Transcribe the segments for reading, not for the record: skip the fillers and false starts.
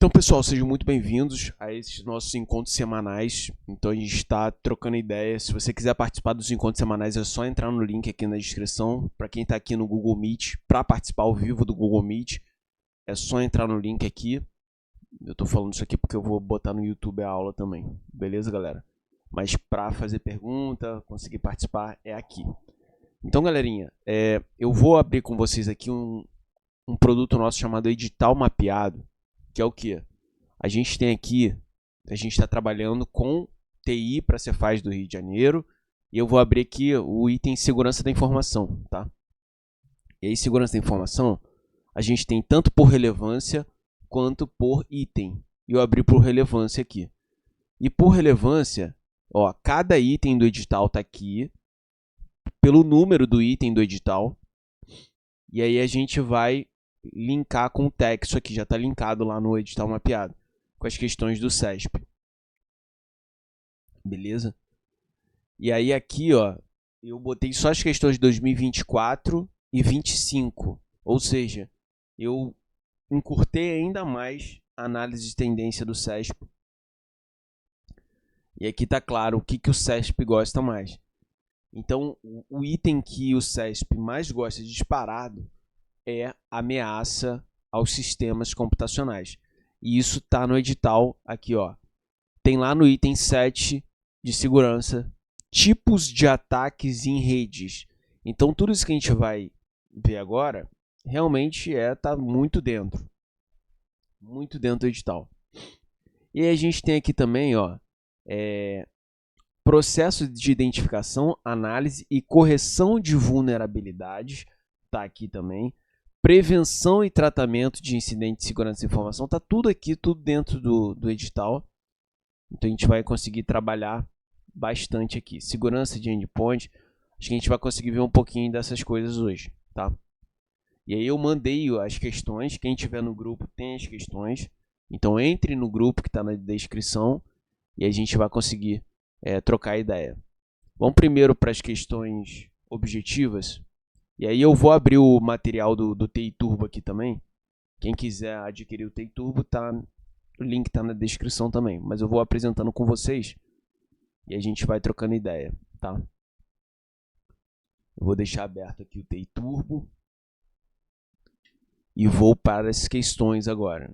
Então, pessoal, sejam muito bem-vindos a esses nossos encontros semanais. Então, a gente está trocando ideias. Se você quiser participar dos encontros semanais, é só entrar no link aqui na descrição. Para quem está aqui no Google Meet, para participar ao vivo do Google Meet, é só entrar no link aqui. Eu estou falando isso aqui porque eu vou botar no YouTube a aula também. Beleza, galera? Mas para fazer pergunta, conseguir participar, é aqui. Então, galerinha, eu vou abrir com vocês aqui um produto nosso chamado Edital Mapeado. Que é o que? A gente tem aqui, a gente está trabalhando com TI para a Cefaz do Rio de Janeiro. E eu vou abrir aqui o item Segurança da Informação. Tá? E aí, Segurança da Informação, a gente tem tanto por relevância quanto por item. E eu abri por relevância aqui. E por relevância, ó, cada item do edital está aqui, pelo número do item do edital. E aí a gente vai linkar com o texto aqui, já está linkado lá no edital mapeado, com as questões do CESP. Beleza? E aí aqui, ó, eu botei só as questões de 2024 e 25, ou seja, eu encurtei ainda mais a análise de tendência do CESP. E aqui está claro o que o CESP gosta mais. Então, o item que o CESP mais gosta de disparado é ameaça aos sistemas computacionais. E isso está no edital aqui, ó. Tem lá no item 7 de segurança, tipos de ataques em redes. Então, tudo isso que a gente vai ver agora, realmente tá muito dentro do edital. E aí a gente tem aqui também, ó, processo de identificação, análise e correção de vulnerabilidades, tá aqui também. Prevenção e tratamento de incidentes de segurança da informação, tá tudo aqui, tudo dentro do edital. Então a gente vai conseguir trabalhar bastante aqui. Segurança de endpoint, acho que a gente vai conseguir ver um pouquinho dessas coisas hoje, tá? E aí eu mandei as questões, quem tiver no grupo tem as questões. Então entre no grupo que está na descrição e a gente vai conseguir trocar ideia. Vamos primeiro para as questões objetivas. E aí eu vou abrir o material do TI Turbo aqui também. Quem quiser adquirir o TI Turbo, o link está na descrição também. Mas eu vou apresentando com vocês e a gente vai trocando ideia, tá? Eu vou deixar aberto aqui o TI Turbo e vou para as questões agora.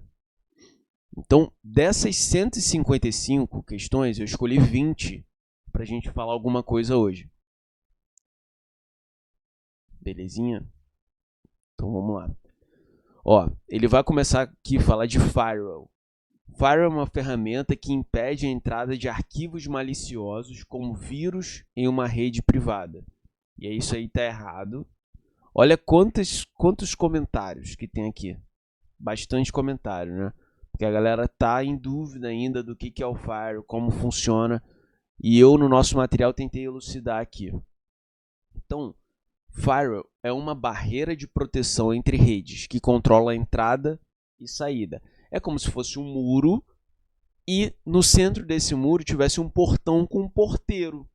Então, dessas 155 questões, eu escolhi 20 para a gente falar alguma coisa hoje. Belezinha? Então vamos lá. Ó, ele vai começar aqui a falar de Firewall. Firewall é uma ferramenta que impede a entrada de arquivos maliciosos como vírus em uma rede privada. E aí isso aí está errado. Olha quantos comentários que tem aqui. Bastante comentário, né? Porque a galera tá em dúvida ainda do que é o Firewall, como funciona. E eu no nosso material tentei elucidar aqui. Então, Firewall é uma barreira de proteção entre redes que controla a entrada e saída. É como se fosse um muro e no centro desse muro tivesse um portão com um porteiro.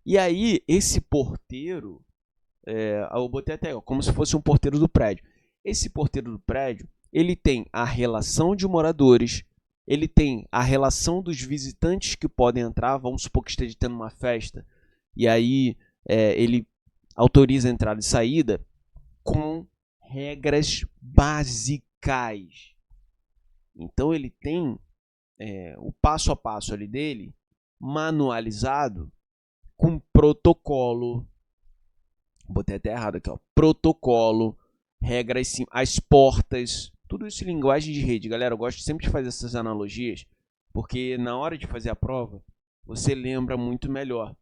E aí, esse porteiro, eu botei até como se fosse um porteiro do prédio. Esse porteiro do prédio, ele tem a relação de moradores, ele tem a relação dos visitantes que podem entrar. Vamos supor que esteja tendo uma festa e aí ele autoriza a entrada e saída com regras básicas. Então ele tem o passo a passo ali dele manualizado com protocolo. Botei até errado aqui, ó. Protocolo, regras, as portas, tudo isso em linguagem de rede. Galera, eu gosto sempre de fazer essas analogias, porque na hora de fazer a prova, você lembra muito melhor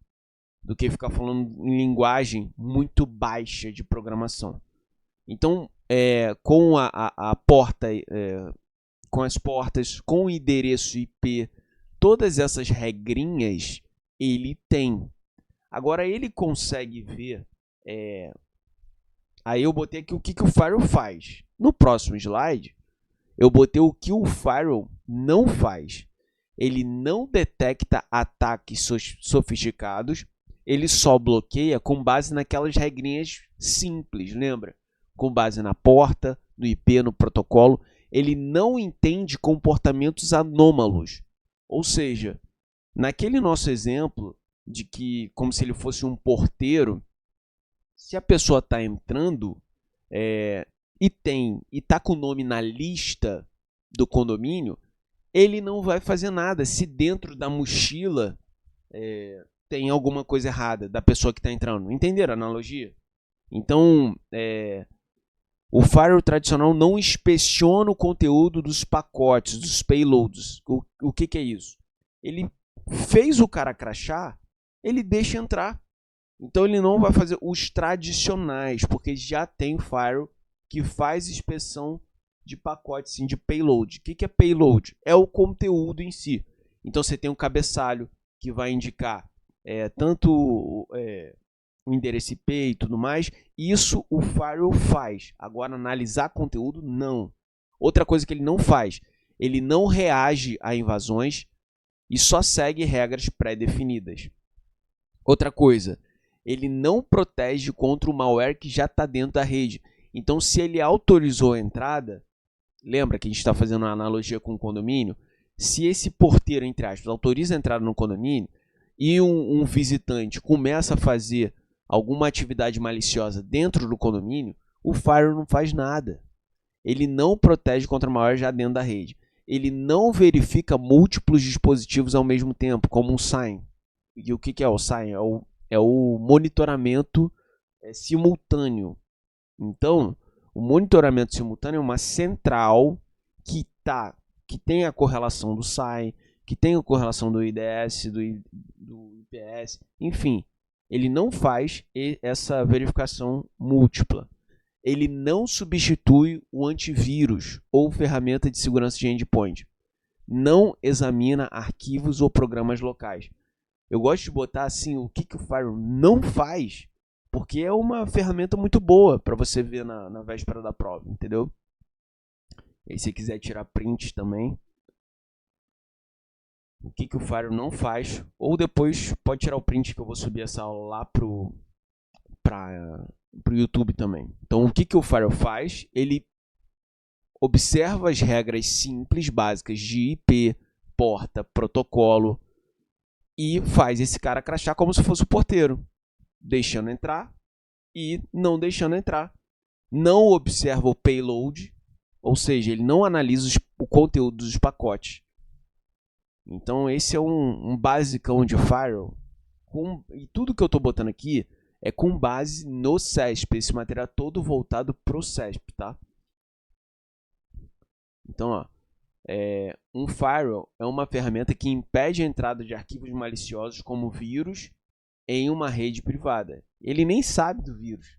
do que ficar falando em linguagem muito baixa de programação. Então, com a porta, com as portas, com o endereço IP, todas essas regrinhas ele tem. Agora ele consegue ver. Aí eu botei aqui o que o Firewall faz. No próximo slide, eu botei o que o Firewall não faz. Ele não detecta ataques sofisticados. Ele só bloqueia com base naquelas regrinhas simples, lembra? Com base na porta, no IP, no protocolo. ele não entende comportamentos anômalos. Ou seja, naquele nosso exemplo de que, como se ele fosse um porteiro, se a pessoa está entrando e está com o nome na lista do condomínio, ele não vai fazer nada se dentro da mochila tem alguma coisa errada da pessoa que está entrando. Entenderam a analogia? Então, o firewall tradicional não inspeciona o conteúdo dos pacotes, dos payloads. O que é isso? Ele fez o cara crashar, ele deixa entrar. Então ele não vai fazer os tradicionais, porque já tem firewall que faz inspeção de pacote, sim, de payload. O que é payload? É o conteúdo em si. Então você tem um cabeçalho que vai indicar tanto o endereço IP e tudo mais. Isso o firewall faz. Agora, analisar conteúdo, não. Outra coisa que ele não faz, ele não reage a invasões e só segue regras pré-definidas. Outra coisa, ele não protege contra o malware que já está dentro da rede. Então, se ele autorizou a entrada, lembra que a gente está fazendo uma analogia com o condomínio? Se esse porteiro, entre aspas, autoriza a entrada no condomínio e um visitante começa a fazer alguma atividade maliciosa dentro do condomínio, o firewall não faz nada. Ele não protege contra malware já dentro da rede. Ele não verifica múltiplos dispositivos ao mesmo tempo, como um sign. E o que é o sign? É o monitoramento simultâneo. Então, o monitoramento simultâneo é uma central que tem a correlação do SAI, que tem a correlação do IDS, do IPS, enfim. Ele não faz essa verificação múltipla. Ele não substitui o antivírus ou ferramenta de segurança de endpoint. Não examina arquivos ou programas locais. Eu gosto de botar assim o que o firewall não faz, porque é uma ferramenta muito boa para você ver na véspera da prova, entendeu? E se você quiser tirar print também, o que o firewall não faz, ou depois pode tirar o print que eu vou subir essa aula lá pro YouTube também. Então, o que o firewall faz? Ele observa as regras simples, básicas de IP, porta, protocolo, e faz esse cara crashar como se fosse o porteiro, deixando entrar e não deixando entrar. Não observa o payload, ou seja, ele não analisa o conteúdo dos pacotes. Então esse é um basicão de firewall. E tudo que eu estou botando aqui é com base no CESP. Esse material todo voltado para o CESP, tá? Então, ó, um firewall é uma ferramenta que impede a entrada de arquivos maliciosos como vírus em uma rede privada. Ele nem sabe do vírus.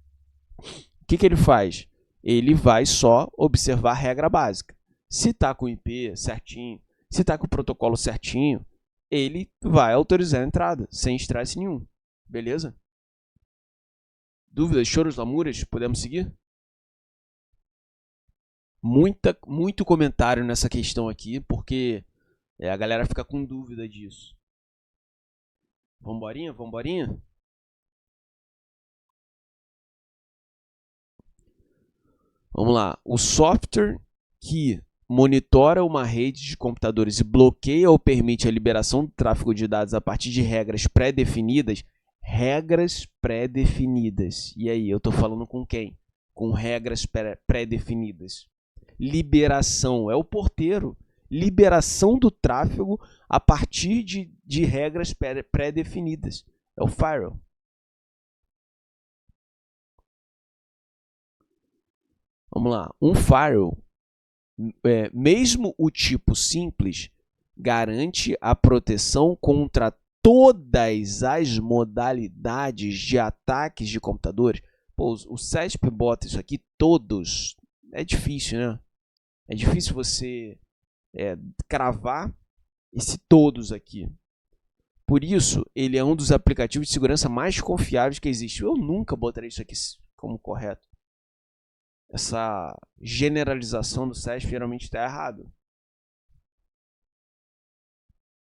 O que ele faz? Ele vai só observar a regra básica. Se está com o IP certinho, se está com o protocolo certinho, ele vai autorizar a entrada, sem estresse nenhum. Beleza? Dúvidas, choros, lamúrias? Podemos seguir? Muito comentário nessa questão aqui, porque a galera fica com dúvida disso. Vamborinha? Vamborinha? Vamos lá. O software que monitora uma rede de computadores e bloqueia ou permite a liberação do tráfego de dados a partir de regras pré-definidas. Regras pré-definidas. E aí, eu estou falando com quem? Com regras pré-definidas. Liberação é o porteiro. Liberação do tráfego a partir de regras pré-definidas. É o firewall. Vamos lá. Um firewall, mesmo o tipo simples, garante a proteção contra todas as modalidades de ataques de computadores. Pô, o CESP bota isso aqui, todos. É difícil, né? É difícil você cravar esse todos aqui. Por isso, ele é um dos aplicativos de segurança mais confiáveis que existe. Eu nunca botaria isso aqui como correto. Essa generalização do CESP geralmente está errado.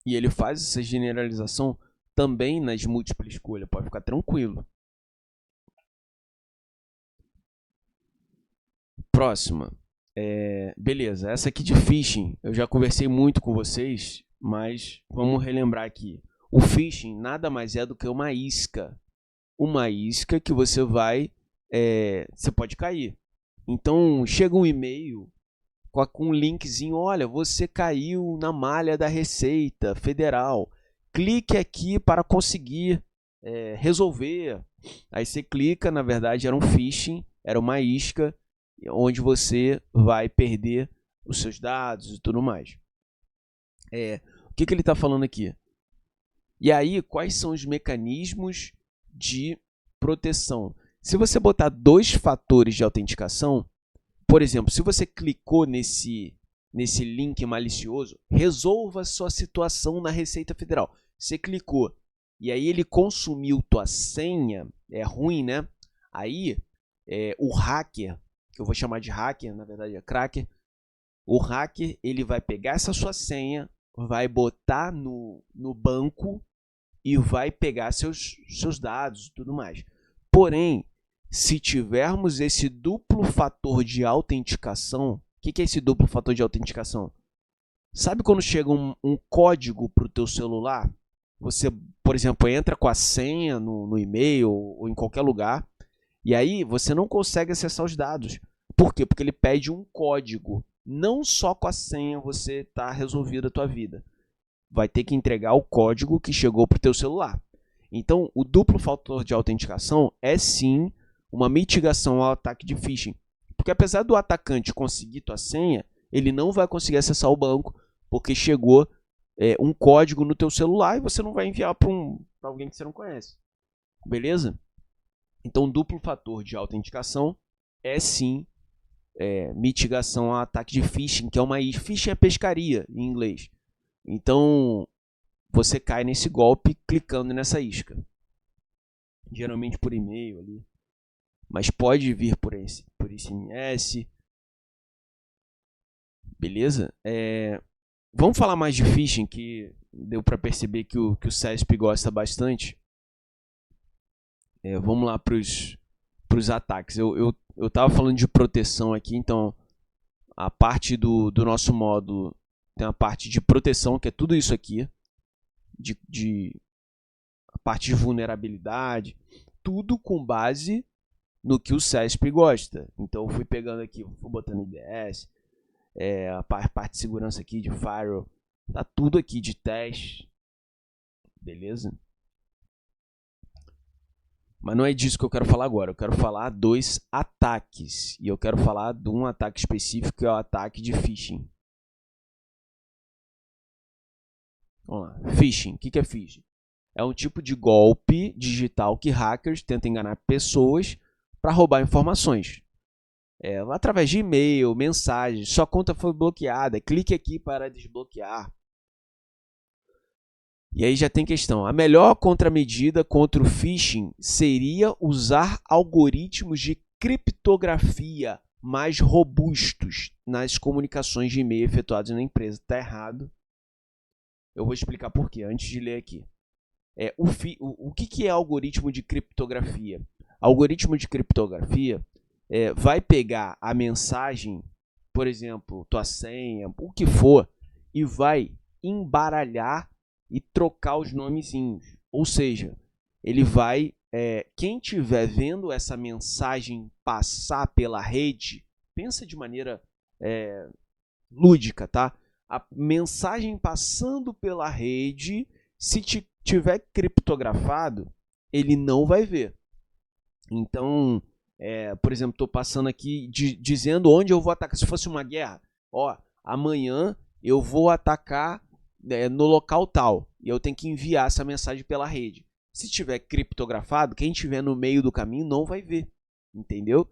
E ele faz essa generalização também nas múltiplas escolhas. Pode ficar tranquilo. Próxima. Beleza, essa aqui de phishing, eu já conversei muito com vocês, mas vamos relembrar aqui. O phishing nada mais é do que uma isca. Uma isca que você você pode cair. Então, chega um e-mail com um linkzinho, olha, você caiu na malha da Receita Federal. Clique aqui para conseguir resolver. Aí você clica, na verdade era um phishing, era uma isca, onde você vai perder os seus dados e tudo mais. O que ele está falando aqui? E aí, quais são os mecanismos de proteção? Se você botar 2 fatores de autenticação, por exemplo, se você clicou nesse link malicioso, resolva sua situação na Receita Federal. Você clicou e aí ele consumiu tua senha, é ruim, né? Aí o hacker, que eu vou chamar de hacker, na verdade é cracker, o hacker ele vai pegar essa sua senha, vai botar no banco e vai pegar seus dados e tudo mais. Porém, se tivermos esse duplo fator de autenticação, o que é esse duplo fator de autenticação? Sabe quando chega um código para o teu celular? Você, por exemplo, entra com a senha no e-mail ou em qualquer lugar, e aí você não consegue acessar os dados. Por quê? Porque ele pede um código. Não só com a senha você está resolvida a tua vida. Vai ter que entregar o código que chegou para o teu celular. Então, o duplo fator de autenticação é sim uma mitigação ao ataque de phishing. Porque apesar do atacante conseguir tua senha, ele não vai conseguir acessar o banco, porque chegou um código no teu celular e você não vai enviar para alguém que você não conhece. Beleza? Então, duplo fator de autenticação é sim mitigação ao ataque de phishing, que é uma isca. Phishing é pescaria em inglês. Então, você cai nesse golpe clicando nessa isca. Geralmente por e-mail ali. Mas pode vir por SMS. Beleza? Vamos falar mais de phishing, que deu para perceber que o CESP gosta bastante. Vamos lá para os ataques. Eu estava falando de proteção aqui, então a parte do nosso módulo tem a parte de proteção, que é tudo isso aqui, a parte de vulnerabilidade, tudo com base no que o CESP gosta. Então eu fui pegando aqui, fui botando IDS, a parte de segurança aqui, de firewall, tá tudo aqui de teste, beleza? Mas não é disso que eu quero falar agora. Eu quero falar dos ataques. E eu quero falar de um ataque específico, que é o ataque de phishing. Vamos lá. Phishing. O que é phishing? É um tipo de golpe digital que hackers tentam enganar pessoas para roubar informações. Através de e-mail, mensagens, sua conta foi bloqueada, clique aqui para desbloquear. E aí já tem questão. A melhor contramedida contra o phishing seria usar algoritmos de criptografia mais robustos nas comunicações de e-mail efetuadas na empresa. Está errado. Eu vou explicar por quê, antes de ler aqui. O que é algoritmo de criptografia? Algoritmo de criptografia vai pegar a mensagem, por exemplo, tua senha, o que for, e vai embaralhar e trocar os nomezinhos. Ou seja, ele vai... quem estiver vendo essa mensagem passar pela rede, pensa de maneira lúdica, tá? A mensagem passando pela rede, se tiver criptografado, ele não vai ver. Então, por exemplo, estou passando aqui dizendo onde eu vou atacar. Se fosse uma guerra, amanhã eu vou atacar no local tal, e eu tenho que enviar essa mensagem pela rede. Se tiver criptografado, quem estiver no meio do caminho não vai ver, entendeu?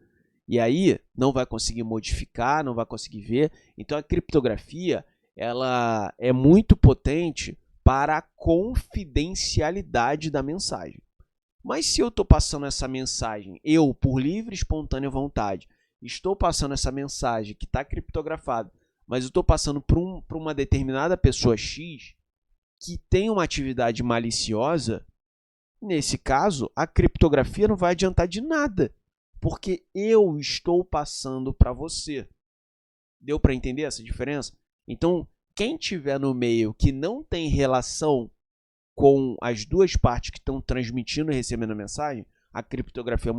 E aí não vai conseguir modificar, não vai conseguir ver. Então a criptografia ela é muito potente para a confidencialidade da mensagem. Mas se eu estou passando essa mensagem, eu, por livre e espontânea vontade, estou passando essa mensagem que está criptografada, mas eu estou passando para uma determinada pessoa X que tem uma atividade maliciosa, nesse caso, a criptografia não vai adiantar de nada, porque eu estou passando para você. Deu para entender essa diferença? Então, quem tiver no meio que não tem relação com as duas partes que estão transmitindo e recebendo a mensagem, a criptografia é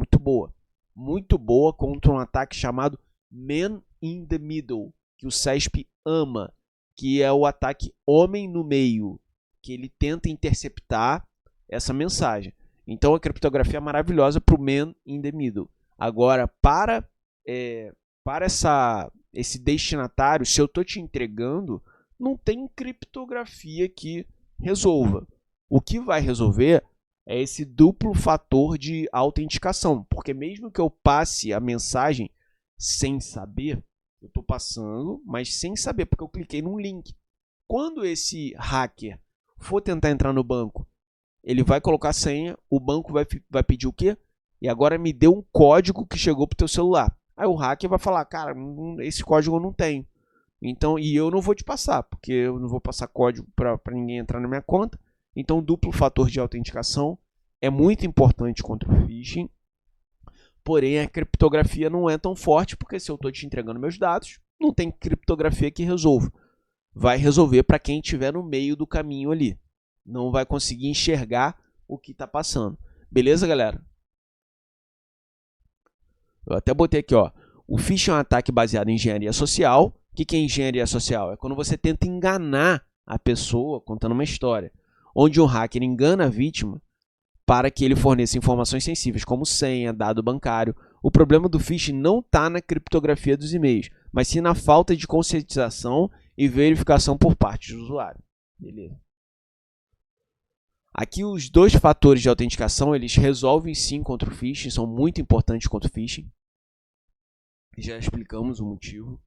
muito boa contra um ataque chamado Man in the Middle, que o CESP ama, que é o ataque homem no meio, que ele tenta interceptar essa mensagem. Então a criptografia é maravilhosa para o Man in the Middle. Agora, para esse destinatário, se eu estou te entregando, não tem criptografia que resolva. O que vai resolver é esse duplo fator de autenticação, porque mesmo que eu passe a mensagem sem saber, eu estou passando, mas sem saber, porque eu cliquei num link. Quando esse hacker for tentar entrar no banco, ele vai colocar a senha, o banco vai pedir o quê? E agora me dê um código que chegou para o teu celular. Aí o hacker vai falar, cara, esse código eu não tenho. Então, e eu não vou te passar, porque eu não vou passar código para ninguém entrar na minha conta. Então, o duplo fator de autenticação é muito importante contra o phishing. Porém, a criptografia não é tão forte, porque se eu estou te entregando meus dados, não tem criptografia que resolva. Vai resolver para quem estiver no meio do caminho ali. Não vai conseguir enxergar o que está passando. Beleza, galera? Eu até botei aqui, ó. O phishing é um ataque baseado em engenharia social. O que é engenharia social? É quando você tenta enganar a pessoa contando uma história, onde um hacker engana a vítima para que ele forneça informações sensíveis, como senha, dado bancário. O problema do phishing não está na criptografia dos e-mails, mas sim na falta de conscientização e verificação por parte do usuário. Beleza. Aqui os dois fatores de autenticação, eles resolvem sim contra o phishing, são muito importantes contra o phishing. Já explicamos o motivo.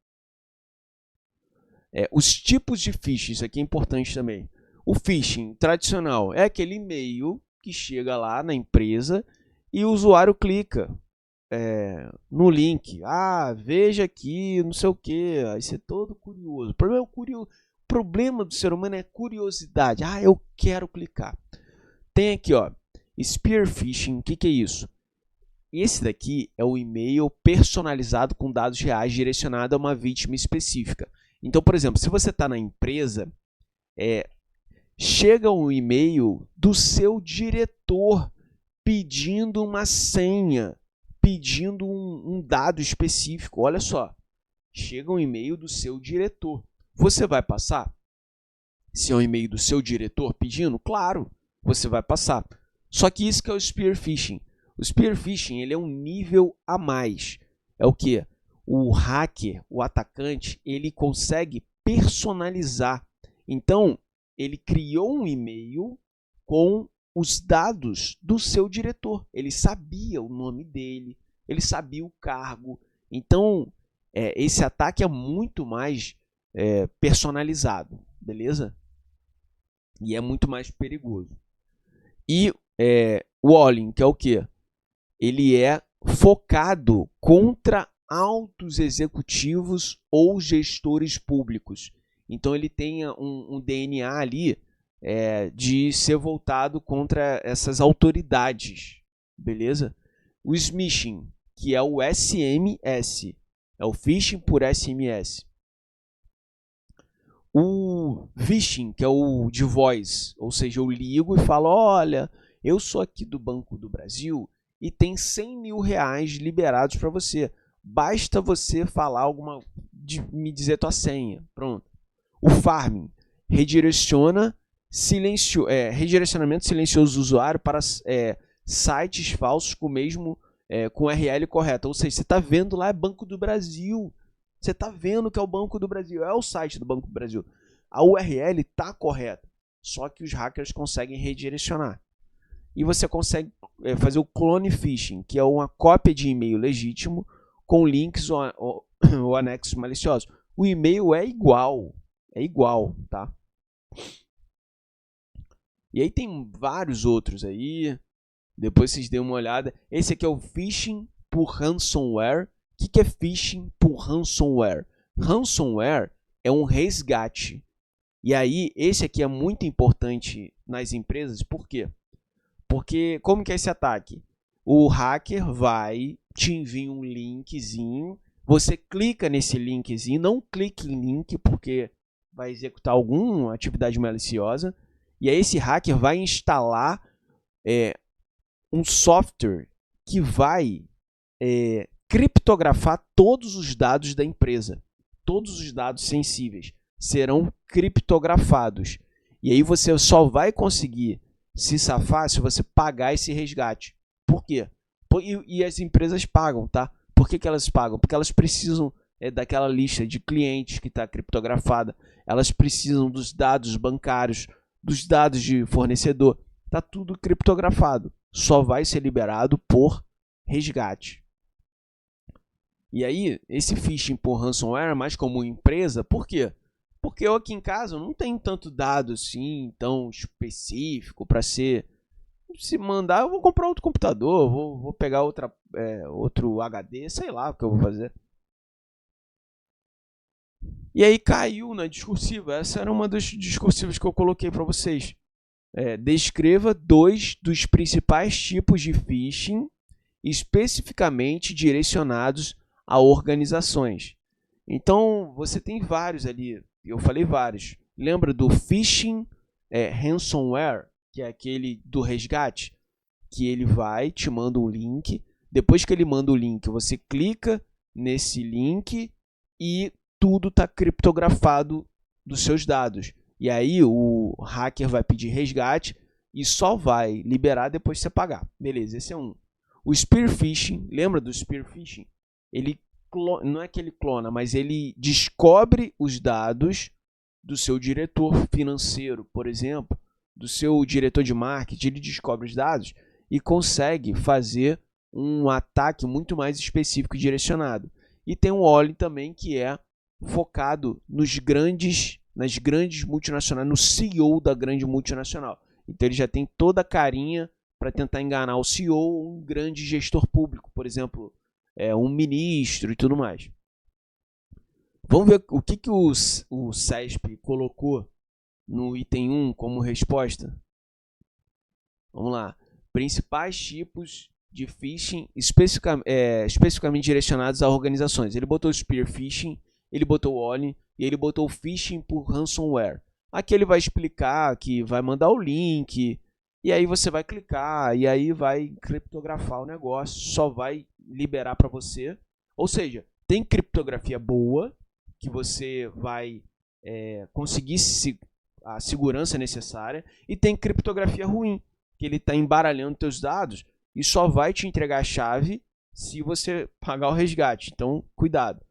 Os tipos de phishing, isso aqui é importante também. O phishing tradicional é aquele e-mail que chega lá na empresa e o usuário clica no link. Ah, veja aqui, não sei o que. Aí você é todo curioso. O problema do ser humano é curiosidade. Ah, eu quero clicar. Tem aqui, ó, Spear Phishing. O que é isso? Esse daqui é o e-mail personalizado com dados reais direcionado a uma vítima específica. Então, por exemplo, se você está na empresa, chega um e-mail do seu diretor pedindo uma senha, pedindo um dado específico. Olha só, chega um e-mail do seu diretor. Você vai passar? Se é um e-mail do seu diretor pedindo, claro, você vai passar. Só que isso que é o Spear Phishing. O Spear Phishing ele é um nível a mais. É o que? O hacker, o atacante, ele consegue personalizar. Então, ele criou um e-mail com os dados do seu diretor. Ele sabia o nome dele, ele sabia o cargo. Então, esse ataque é muito mais personalizado, beleza? E é muito mais perigoso. E o Walling, que é o quê? Ele é focado contra altos executivos ou gestores públicos. Então ele tem um DNA ali de ser voltado contra essas autoridades, beleza? O smishing, que é o SMS, é o phishing por SMS. O phishing, que é o de voz, ou seja, eu ligo e falo, olha, eu sou aqui do Banco do Brasil e tem 100 mil reais liberados para você. Basta você falar me dizer tua senha. Pronto. O farming, redirecionamento silencioso do usuário para sites falsos com com URL correta. Ou seja, você está vendo lá é Banco do Brasil. Você está vendo que é o Banco do Brasil, é o site do Banco do Brasil. A URL está correta, só que os hackers conseguem redirecionar. E você consegue fazer o clone phishing, que é uma cópia de e-mail legítimo com links ou anexos maliciosos. O e-mail é igual, tá? E aí tem vários outros aí, depois vocês dêem uma olhada. Esse aqui é o phishing por ransomware. O que é phishing por ransomware? Ransomware é um resgate. E aí, esse aqui é muito importante nas empresas, por quê? Porque, como que é esse ataque? O hacker vai te enviar um linkzinho Você clica nesse linkzinho, não clique em link porque vai executar alguma atividade maliciosa, e aí esse hacker vai instalar um software que vai criptografar todos os dados da empresa. Todos os dados sensíveis serão criptografados. E aí você só vai conseguir se safar se você pagar esse resgate. Por quê? E as empresas pagam, tá? Por que elas pagam? Porque elas precisam daquela lista de clientes que está criptografada. Elas precisam dos dados bancários, dos dados de fornecedor. Está tudo criptografado. Só vai ser liberado por resgate. E aí, esse phishing por ransomware é mais comum em empresa. Por quê? Porque eu aqui em casa não tenho tanto dado assim, tão específico para ser... Se mandar, eu vou comprar outro computador, vou pegar outro HD, sei lá o que eu vou fazer. E aí caiu na discursiva. Essa era uma das discursivas que eu coloquei para vocês. Descreva 2 dos principais tipos de phishing especificamente direcionados a organizações. Então, você tem vários ali. Eu falei vários. Lembra do phishing ransomware, que é aquele do resgate? Que ele vai, te manda um link. Depois que ele manda o link, você clica nesse link e tudo está criptografado dos seus dados. E aí o hacker vai pedir resgate e só vai liberar depois que você pagar. Beleza, esse é um. O spear phishing, lembra do spear phishing? Ele não é que ele clona, mas ele descobre os dados do seu diretor financeiro, por exemplo, do seu diretor de marketing. Ele descobre os dados e consegue fazer um ataque muito mais específico e direcionado. E tem um Olin também, que é focado nas grandes multinacionais, no CEO da grande multinacional. Então ele já tem toda a carinha para tentar enganar o CEO ou um grande gestor público, por exemplo, um ministro e tudo mais. Vamos ver o que o CESP colocou no item 1 como resposta. Vamos lá. Principais tipos de phishing especificamente direcionados a organizações. Ele botou o spear phishing, ele botou o Olin e ele botou o phishing por ransomware. Aqui ele vai explicar que vai mandar o link, e aí você vai clicar, e aí vai criptografar o negócio, só vai liberar para você. Ou seja, tem criptografia boa, que você vai conseguir a segurança necessária, e tem criptografia ruim, que ele está embaralhando teus dados e só vai te entregar a chave se você pagar o resgate. Então, cuidado.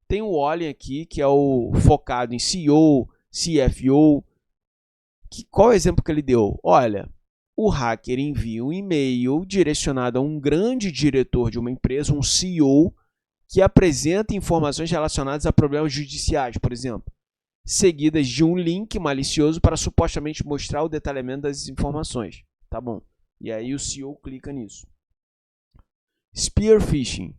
Tem o Olin aqui, que é o focado em CEO, CFO. Qual é o exemplo que ele deu? Olha, o hacker envia um e-mail direcionado a um grande diretor de uma empresa, um CEO, que apresenta informações relacionadas a problemas judiciais, por exemplo, seguidas de um link malicioso para supostamente mostrar o detalhamento das informações. Tá bom. E aí o CEO clica nisso. Spear phishing.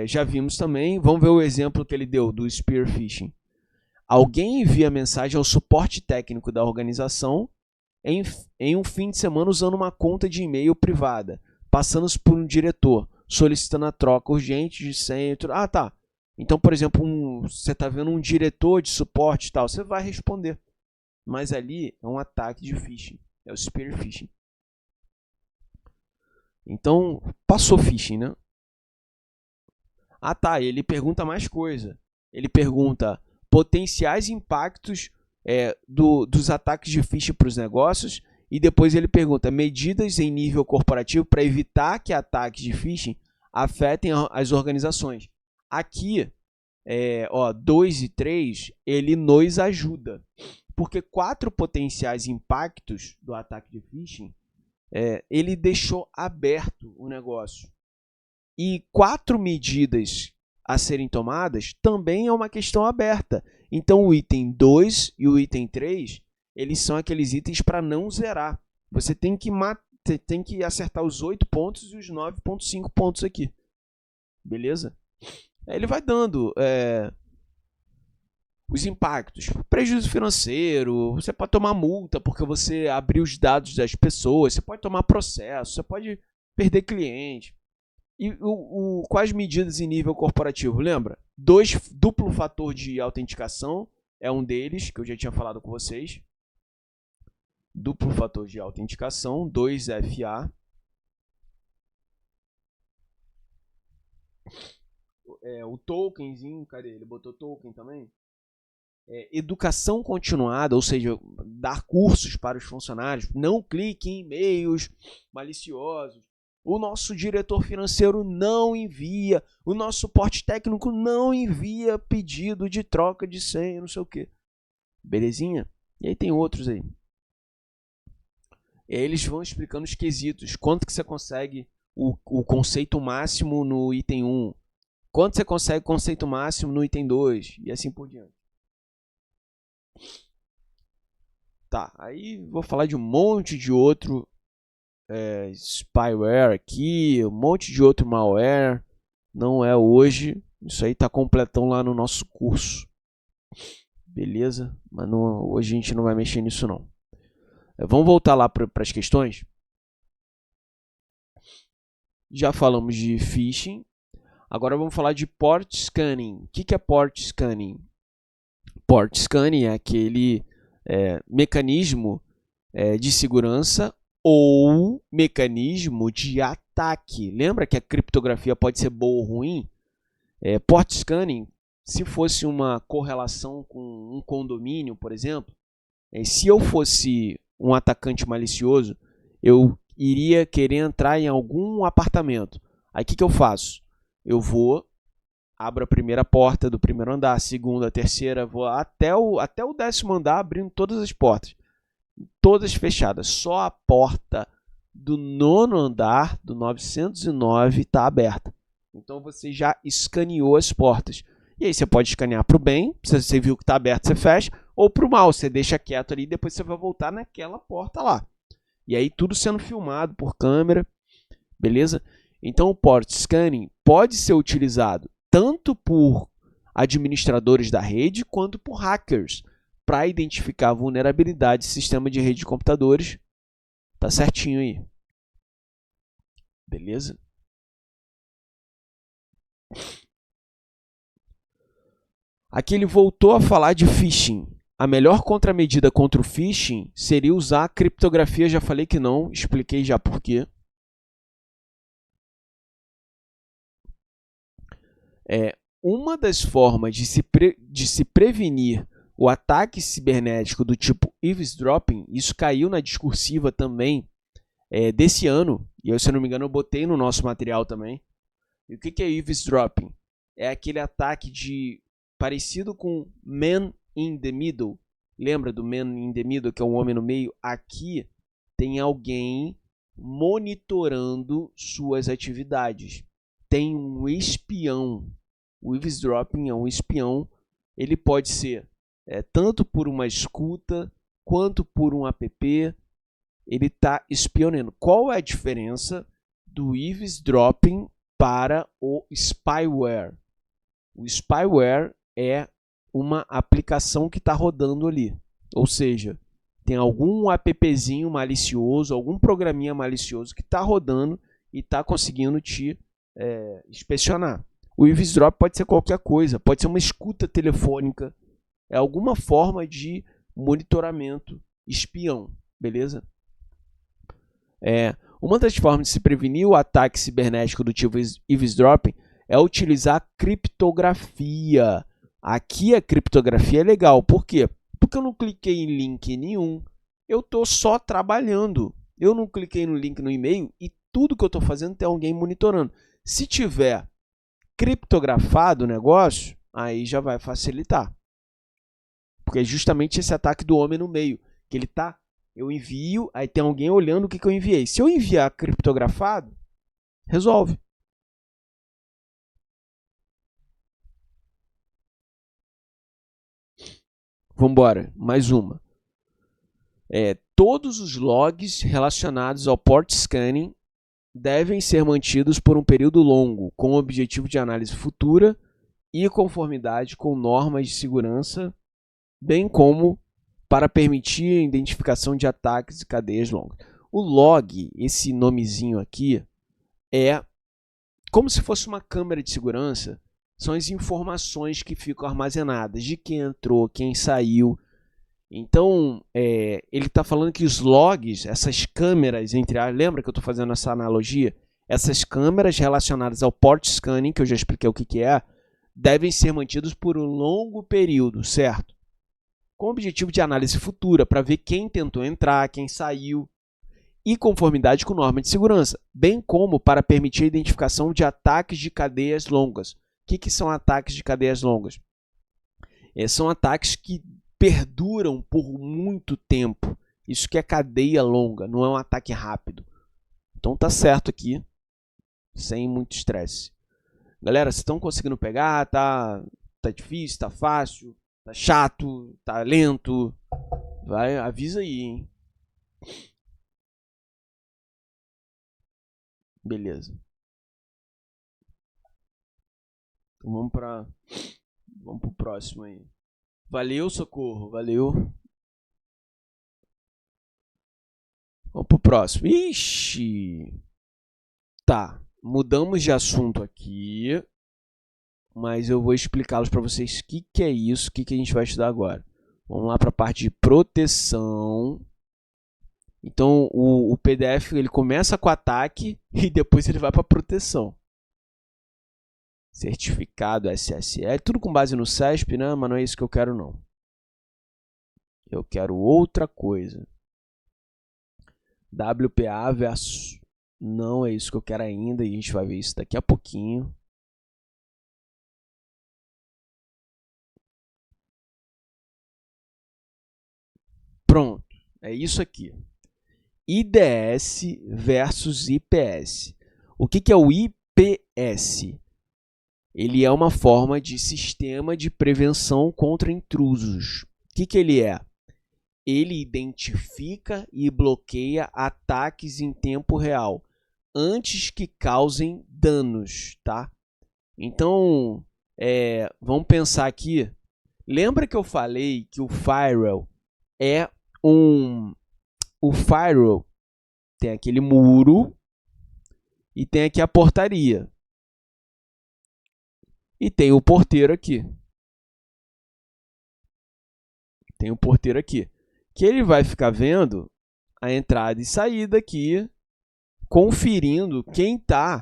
Já vimos também. Vamos ver o exemplo que ele deu do spear phishing. Alguém envia mensagem ao suporte técnico da organização em um fim de semana usando uma conta de e-mail privada, passando-se por um diretor, solicitando a troca urgente de senha. Ah, tá. Então, por exemplo, você está vendo um diretor de suporte e tal, você vai responder. Mas ali é um ataque de phishing. É o spear phishing. Então, passou phishing, né? Ah, tá. Ele pergunta mais coisa. Ele pergunta potenciais impactos dos ataques de phishing para os negócios. E depois ele pergunta medidas em nível corporativo para evitar que ataques de phishing afetem as organizações. Aqui, 2 e 3, ele nos ajuda. Porque 4 potenciais impactos do ataque de phishing, ele deixou aberto o negócio. E 4 medidas a serem tomadas também é uma questão aberta. Então o item 2 e o item 3, eles são aqueles itens para não zerar. Você tem que acertar os 8 pontos e os 9,5 pontos aqui. Beleza? Ele vai dando os impactos. Prejuízo financeiro, você pode tomar multa porque você abriu os dados das pessoas, você pode tomar processo, você pode perder cliente. E quais medidas em nível corporativo? Lembra? Duplo fator de autenticação é um deles, que eu já tinha falado com vocês. Duplo fator de autenticação, 2FA. O tokenzinho, cadê? Ele botou token também? Educação continuada, ou seja, dar cursos para os funcionários. Não clique em e-mails maliciosos. O nosso diretor financeiro não envia. O nosso suporte técnico não envia pedido de troca de senha, não sei o que. Belezinha? E aí tem outros aí. E aí eles vão explicando os quesitos. Quanto que você consegue o conceito máximo no item 1. Quanto você consegue o conceito máximo no item 2. E assim por diante. Tá, aí vou falar de um monte de outro spyware aqui, um monte de outro malware. Não é hoje, isso aí tá completão lá no nosso curso. Beleza? Mas não, hoje a gente não vai mexer nisso não. Vamos voltar lá para as questões? Já falamos de phishing. Agora vamos falar de port scanning. O que é port scanning? Port scanning é aquele mecanismo de segurança ou mecanismo de ataque. Lembra que a criptografia pode ser boa ou ruim? Port scanning, se fosse uma correlação com um condomínio, por exemplo, se eu fosse um atacante malicioso, eu iria querer entrar em algum apartamento. Aí o que eu faço? Eu vou, abro a primeira porta do primeiro andar, a segunda, a terceira, vou até o 10º andar, abrindo todas as portas. Todas fechadas. Só a porta do 9º andar, do 909, está aberta. Então você já escaneou as portas. E aí você pode escanear para o bem, se você viu que está aberto, você fecha, ou para o mal, você deixa quieto ali e depois você vai voltar naquela porta lá. E aí tudo sendo filmado por câmera, beleza? Então o port scanning pode ser utilizado tanto por administradores da rede quanto por hackers para identificar vulnerabilidade do sistema de rede de computadores. Tá certinho aí. Beleza? Aqui ele voltou a falar de phishing. A melhor contramedida contra o phishing seria usar a criptografia. Já falei que não, expliquei já por quê. Uma das formas de se prevenir o ataque cibernético do tipo eavesdropping, isso caiu na discursiva também desse ano, e eu, se eu não me engano, eu botei no nosso material também. E o que é eavesdropping? É aquele ataque parecido com man in the middle. Lembra do man in the middle, que é um homem no meio? Aqui tem alguém monitorando suas atividades. Tem um espião. O eavesdropping é um espião. Ele pode ser tanto por uma escuta quanto por um app. Ele está espionando. Qual é a diferença do eavesdropping para o spyware? O spyware é uma aplicação que está rodando ali. Ou seja, tem algum appzinho malicioso, algum programinha malicioso que está rodando e está conseguindo te inspecionar. O eavesdrop pode ser qualquer coisa, pode ser uma escuta telefônica, é alguma forma de monitoramento espião, beleza? Uma das formas de se prevenir o ataque cibernético do tipo eavesdropping é utilizar criptografia. Aqui a criptografia é legal, por quê? Porque eu não cliquei em link nenhum, eu estou só trabalhando. Eu não cliquei no link no e-mail e tudo que eu estou fazendo tem alguém monitorando. Se tiver criptografado o negócio, aí já vai facilitar. Porque é justamente esse ataque do homem no meio, que ele tá, eu envio, aí tem alguém olhando o que eu enviei. Se eu enviar criptografado, resolve. Vamos embora, mais uma. Todos os logs relacionados ao port scanning devem ser mantidos por um período longo, com o objetivo de análise futura e conformidade com normas de segurança, bem como para permitir a identificação de ataques e cadeias longas. O log, esse nomezinho aqui, é como se fosse uma câmera de segurança, são as informações que ficam armazenadas de quem entrou, quem saiu. Então, ele está falando que os logs, essas câmeras, lembra que eu estou fazendo essa analogia? Essas câmeras relacionadas ao port scanning, que eu já expliquei o que é, devem ser mantidos por um longo período, certo? Com o objetivo de análise futura, para ver quem tentou entrar, quem saiu, e conformidade com normas de segurança, bem como para permitir a identificação de ataques de cadeias longas. O que são ataques de cadeias longas? São ataques que perduram por muito tempo. Isso que é cadeia longa, não é um ataque rápido. Então tá certo aqui, sem muito estresse. Galera, vocês estão conseguindo pegar? Tá difícil, tá fácil, tá chato, tá lento? Vai, avisa aí, hein? Beleza. Então vamos pro próximo aí. Valeu, Socorro, valeu. Vamos pro próximo. Ixi! Tá, mudamos de assunto aqui, mas eu vou explicá-los para vocês o que é isso, o que a gente vai estudar agora. Vamos lá para a parte de proteção. Então, o PDF ele começa com ataque e depois ele vai para proteção. Certificado SSL, tudo com base no CESP, né? Mas não é isso que eu quero, não. Eu quero outra coisa. WPA versus... Não é isso que eu quero ainda, e a gente vai ver isso daqui a pouquinho. Pronto, é isso aqui. IDS versus IPS. O que é o IPS? Ele é uma forma de sistema de prevenção contra intrusos. O que ele é? Ele identifica e bloqueia ataques em tempo real, antes que causem danos, tá? Então, vamos pensar aqui. Lembra que eu falei que o firewall é O firewall tem aquele muro e tem aqui a portaria. E tem o porteiro aqui. Tem o porteiro aqui. Que ele vai ficar vendo a entrada e saída aqui, conferindo quem está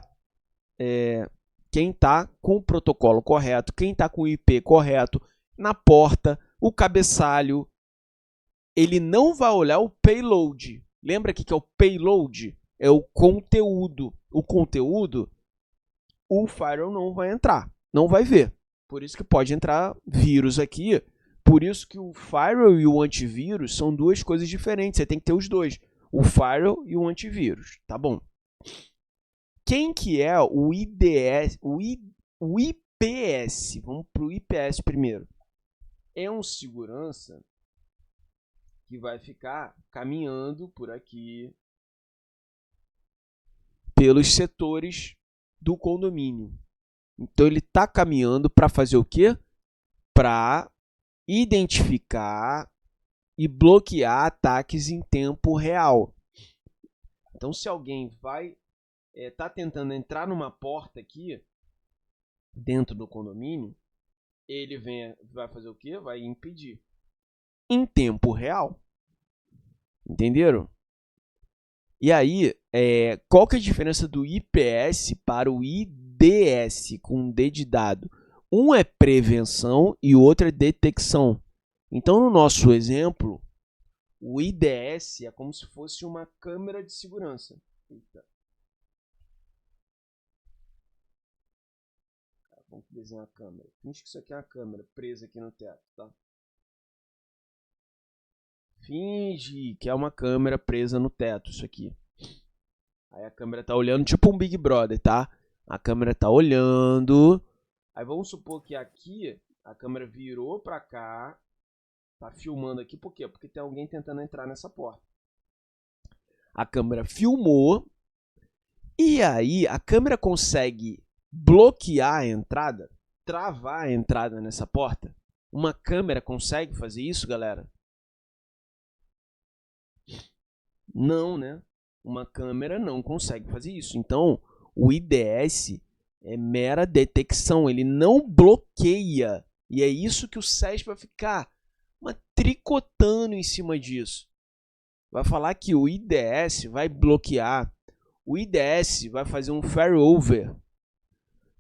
com o protocolo correto, quem está com o IP correto na porta, o cabeçalho. Ele não vai olhar o payload. Lembra que é o payload? É o conteúdo. O conteúdo, o firewall não vai entrar, não vai ver. Por isso que pode entrar vírus aqui. Por isso que o firewall e o antivírus são duas coisas diferentes. Você tem que ter os dois, o firewall e o antivírus, tá bom? Quem que é o IDS, o IPS? Vamos para o IPS primeiro. É um segurança que vai ficar caminhando por aqui pelos setores do condomínio. Então ele está caminhando para fazer o quê? Para identificar e bloquear ataques em tempo real. Então se alguém vai tá tentando entrar numa porta aqui dentro do condomínio, ele vai fazer o quê? Vai impedir em tempo real. Entenderam? E aí, qual que é a diferença do IPS para o IDS, com um D de dado? Um é prevenção e o outro é detecção. Então, no nosso exemplo, o IDS é como se fosse uma câmera de segurança. Eita. Vamos desenhar a câmera. Finge que isso aqui é uma câmera presa aqui no teto, tá? Finge que é uma câmera presa no teto, isso aqui. Aí a câmera tá olhando, tipo um Big Brother, tá? A câmera tá olhando. Aí vamos supor que aqui a câmera virou pra cá. Tá filmando aqui, por quê? Porque tem alguém tentando entrar nessa porta. A câmera filmou. E aí a câmera consegue bloquear a entrada, travar a entrada nessa porta. Uma câmera consegue fazer isso, galera? Não, né? Uma câmera não consegue fazer isso. Então, o IDS É mera detecção, ele não bloqueia. E é isso que o SESP vai ficar tricotando em cima disso. Vai falar que o IDS vai bloquear. O IDS vai fazer um failover. O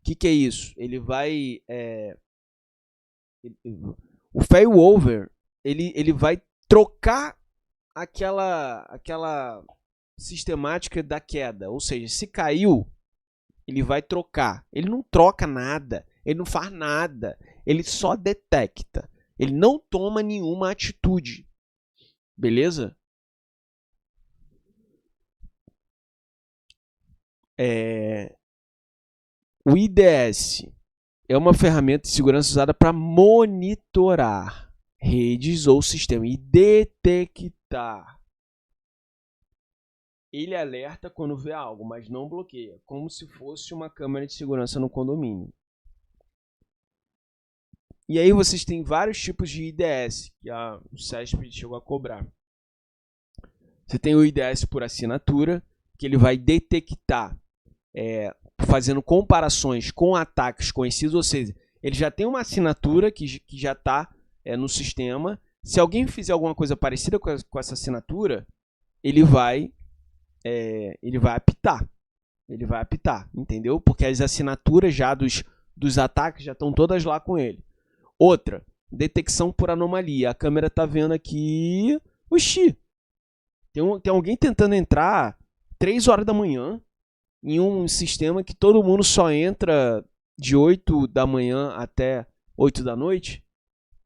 que é isso? Ele vai... o failover, ele vai trocar aquela sistemática da queda. Ou seja, se caiu, ele vai trocar. Ele não troca nada, ele não faz nada, ele só detecta. Ele não toma nenhuma atitude. Beleza? O IDS é uma ferramenta de segurança usada para monitorar redes ou sistema e detectar. Ele alerta quando vê algo, mas não bloqueia, como se fosse uma câmera de segurança no condomínio. E aí vocês têm vários tipos de IDS que o SESP chegou a cobrar. Você tem o IDS por assinatura, que ele vai detectar, fazendo comparações com ataques conhecidos, ou seja, ele já tem uma assinatura que já está no sistema. Se alguém fizer alguma coisa parecida com essa assinatura, ele vai apitar. Ele vai apitar, entendeu? Porque as assinaturas já dos ataques já estão todas lá com ele. Outra, detecção por anomalia. A câmera está vendo aqui... Oxi! Tem alguém tentando entrar 3 horas da manhã em um sistema que todo mundo só entra de 8 da manhã até 8 da noite.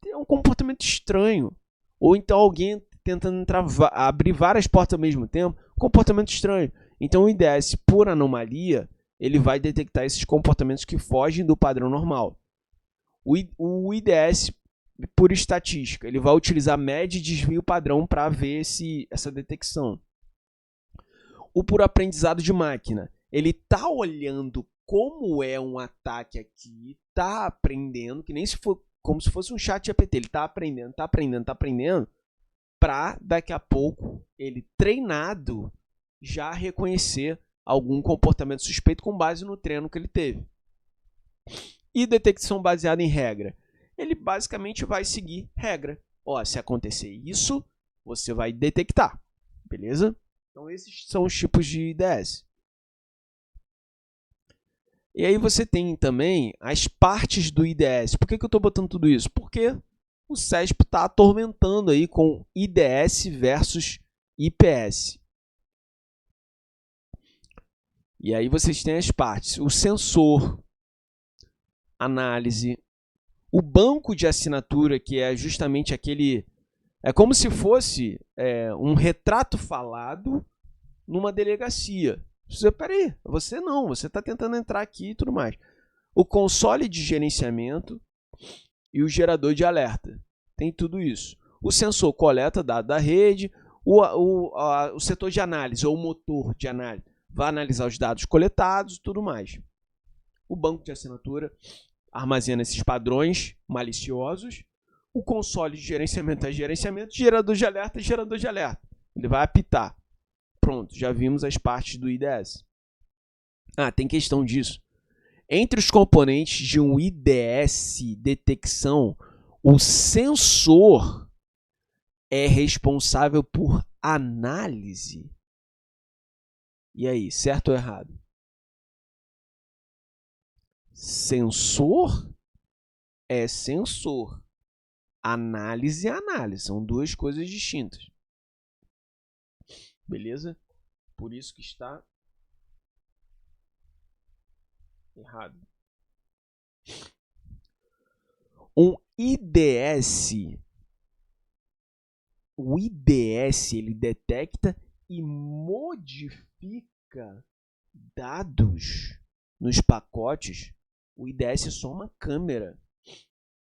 É um comportamento estranho. Ou então alguém tentando abrir várias portas ao mesmo tempo. Comportamento estranho. Então o IDS, por anomalia, ele vai detectar esses comportamentos que fogem do padrão normal. O IDS, por estatística, ele vai utilizar média e desvio padrão para ver essa detecção. O por aprendizado de máquina, ele está olhando como é um ataque aqui, está aprendendo, que nem se for como se fosse um chat GPT, ele está aprendendo, para daqui a pouco ele, treinado, já reconhecer algum comportamento suspeito com base no treino que ele teve. E detecção baseada em regra. Ele basicamente vai seguir regra. Se acontecer isso, você vai detectar. Beleza? Então esses são os tipos de IDS. E aí você tem também as partes do IDS. Por que eu estou botando tudo isso? Porque o SESP está atormentando aí com IDS versus IPS. E aí vocês têm as partes. O sensor, análise, o banco de assinatura, que é justamente aquele... É como se fosse um retrato falado numa delegacia. Peraí, você não, você está tentando entrar aqui e tudo mais. O console de gerenciamento e o gerador de alerta. Tem tudo isso. O sensor coleta dados da rede, o setor de análise, ou o motor de análise, vai analisar os dados coletados e tudo mais. O banco de assinatura armazena esses padrões maliciosos. O console de gerenciamento é gerenciamento, gerador de alerta é gerador de alerta. Ele vai apitar. Pronto, já vimos as partes do IDS. Tem questão disso. Entre os componentes de um IDS detecção, o sensor é responsável por análise. E aí, certo ou errado? Sensor é sensor. Análise é análise. São duas coisas distintas. Beleza? Por isso que está errado. Um IDS. O IDS ele detecta e modifica dados nos pacotes. O IDS é só uma câmera.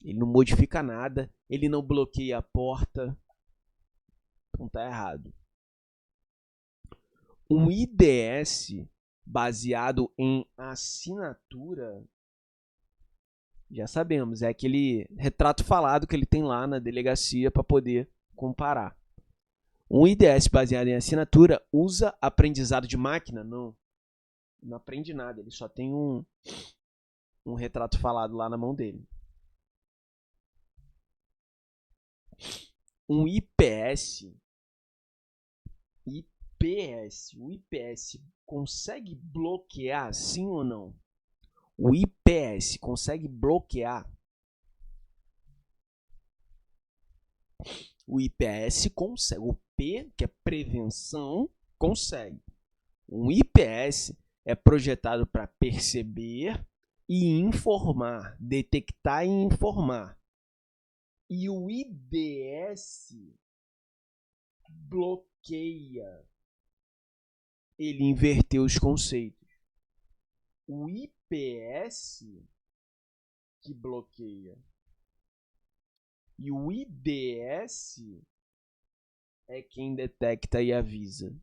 Ele não modifica nada. Ele não bloqueia a porta. Então tá errado. Um IDS baseado em assinatura, já sabemos, é aquele retrato falado que ele tem lá na delegacia para poder comparar. Um IDS baseado em assinatura usa aprendizado de máquina? Não aprende nada, ele só tem um retrato falado lá na mão dele. Um IPS, o IPS consegue bloquear, sim ou não? O IPS consegue bloquear? O IPS consegue. O P, que é prevenção, consegue. Um IPS é projetado para perceber e informar, detectar e informar. E o IDS bloqueia. Ele inverteu os conceitos. O IPS que bloqueia. E o IDS é quem detecta e avisa.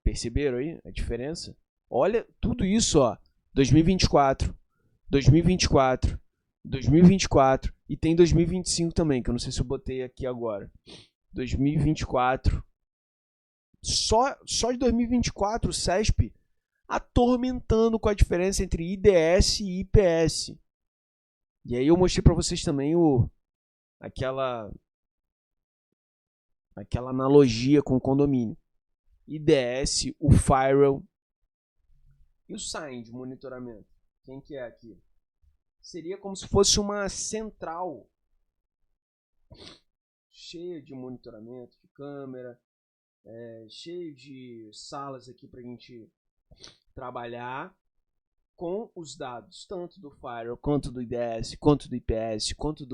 Perceberam aí a diferença? Olha tudo isso, ó. 2024, 2024, 2024 e tem 2025 também, que eu não sei se eu botei aqui agora. 2024. Só de 2024 o CESP atormentando com a diferença entre IDS e IPS. E aí eu mostrei para vocês também aquela analogia com o condomínio. IDS, o firewall e o sign de monitoramento. Quem que é aqui? Seria como se fosse uma central cheia de monitoramento, de câmera, cheio de salas aqui para a gente trabalhar com os dados, tanto do firewall, quanto do IDS, quanto do IPS, quanto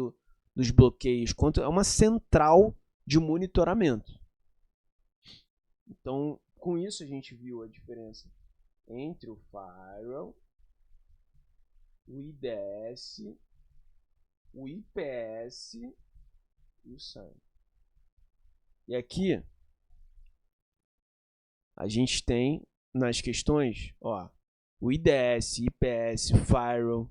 dos bloqueios, quanto é uma central de monitoramento. Então, com isso a gente viu a diferença entre o firewall, o IDS, o IPS e o SAN. E aqui a gente tem nas questões, ó, o IDS, IPS, firewall,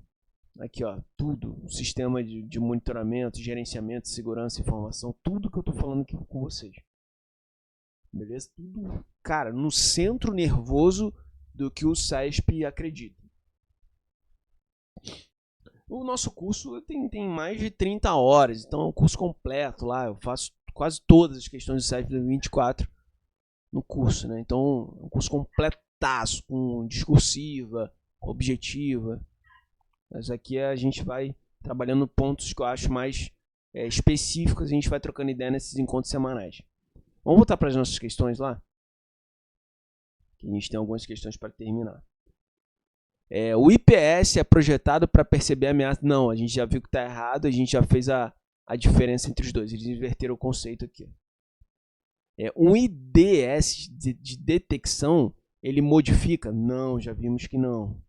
aqui ó, tudo, o sistema de monitoramento, gerenciamento, segurança, informação, tudo que eu tô falando aqui com vocês. Beleza? Tudo, cara, no centro nervoso do que o CESP acredita. O nosso curso tem mais de 30 horas, então é um curso completo lá, eu faço quase todas as questões do CESP 2024 no curso, né? Então é um curso completaço, com discursiva, objetiva. Mas aqui a gente vai trabalhando pontos que eu acho mais específicos, a gente vai trocando ideia nesses encontros semanais. Vamos voltar para as nossas questões lá? Que a gente tem algumas questões para terminar. O IPS é projetado para perceber a ameaça. Não, a gente já viu que está errado, a gente já fez a diferença entre os dois. Eles inverteram o conceito aqui. Um IDS de detecção, ele modifica? Não, já vimos que não.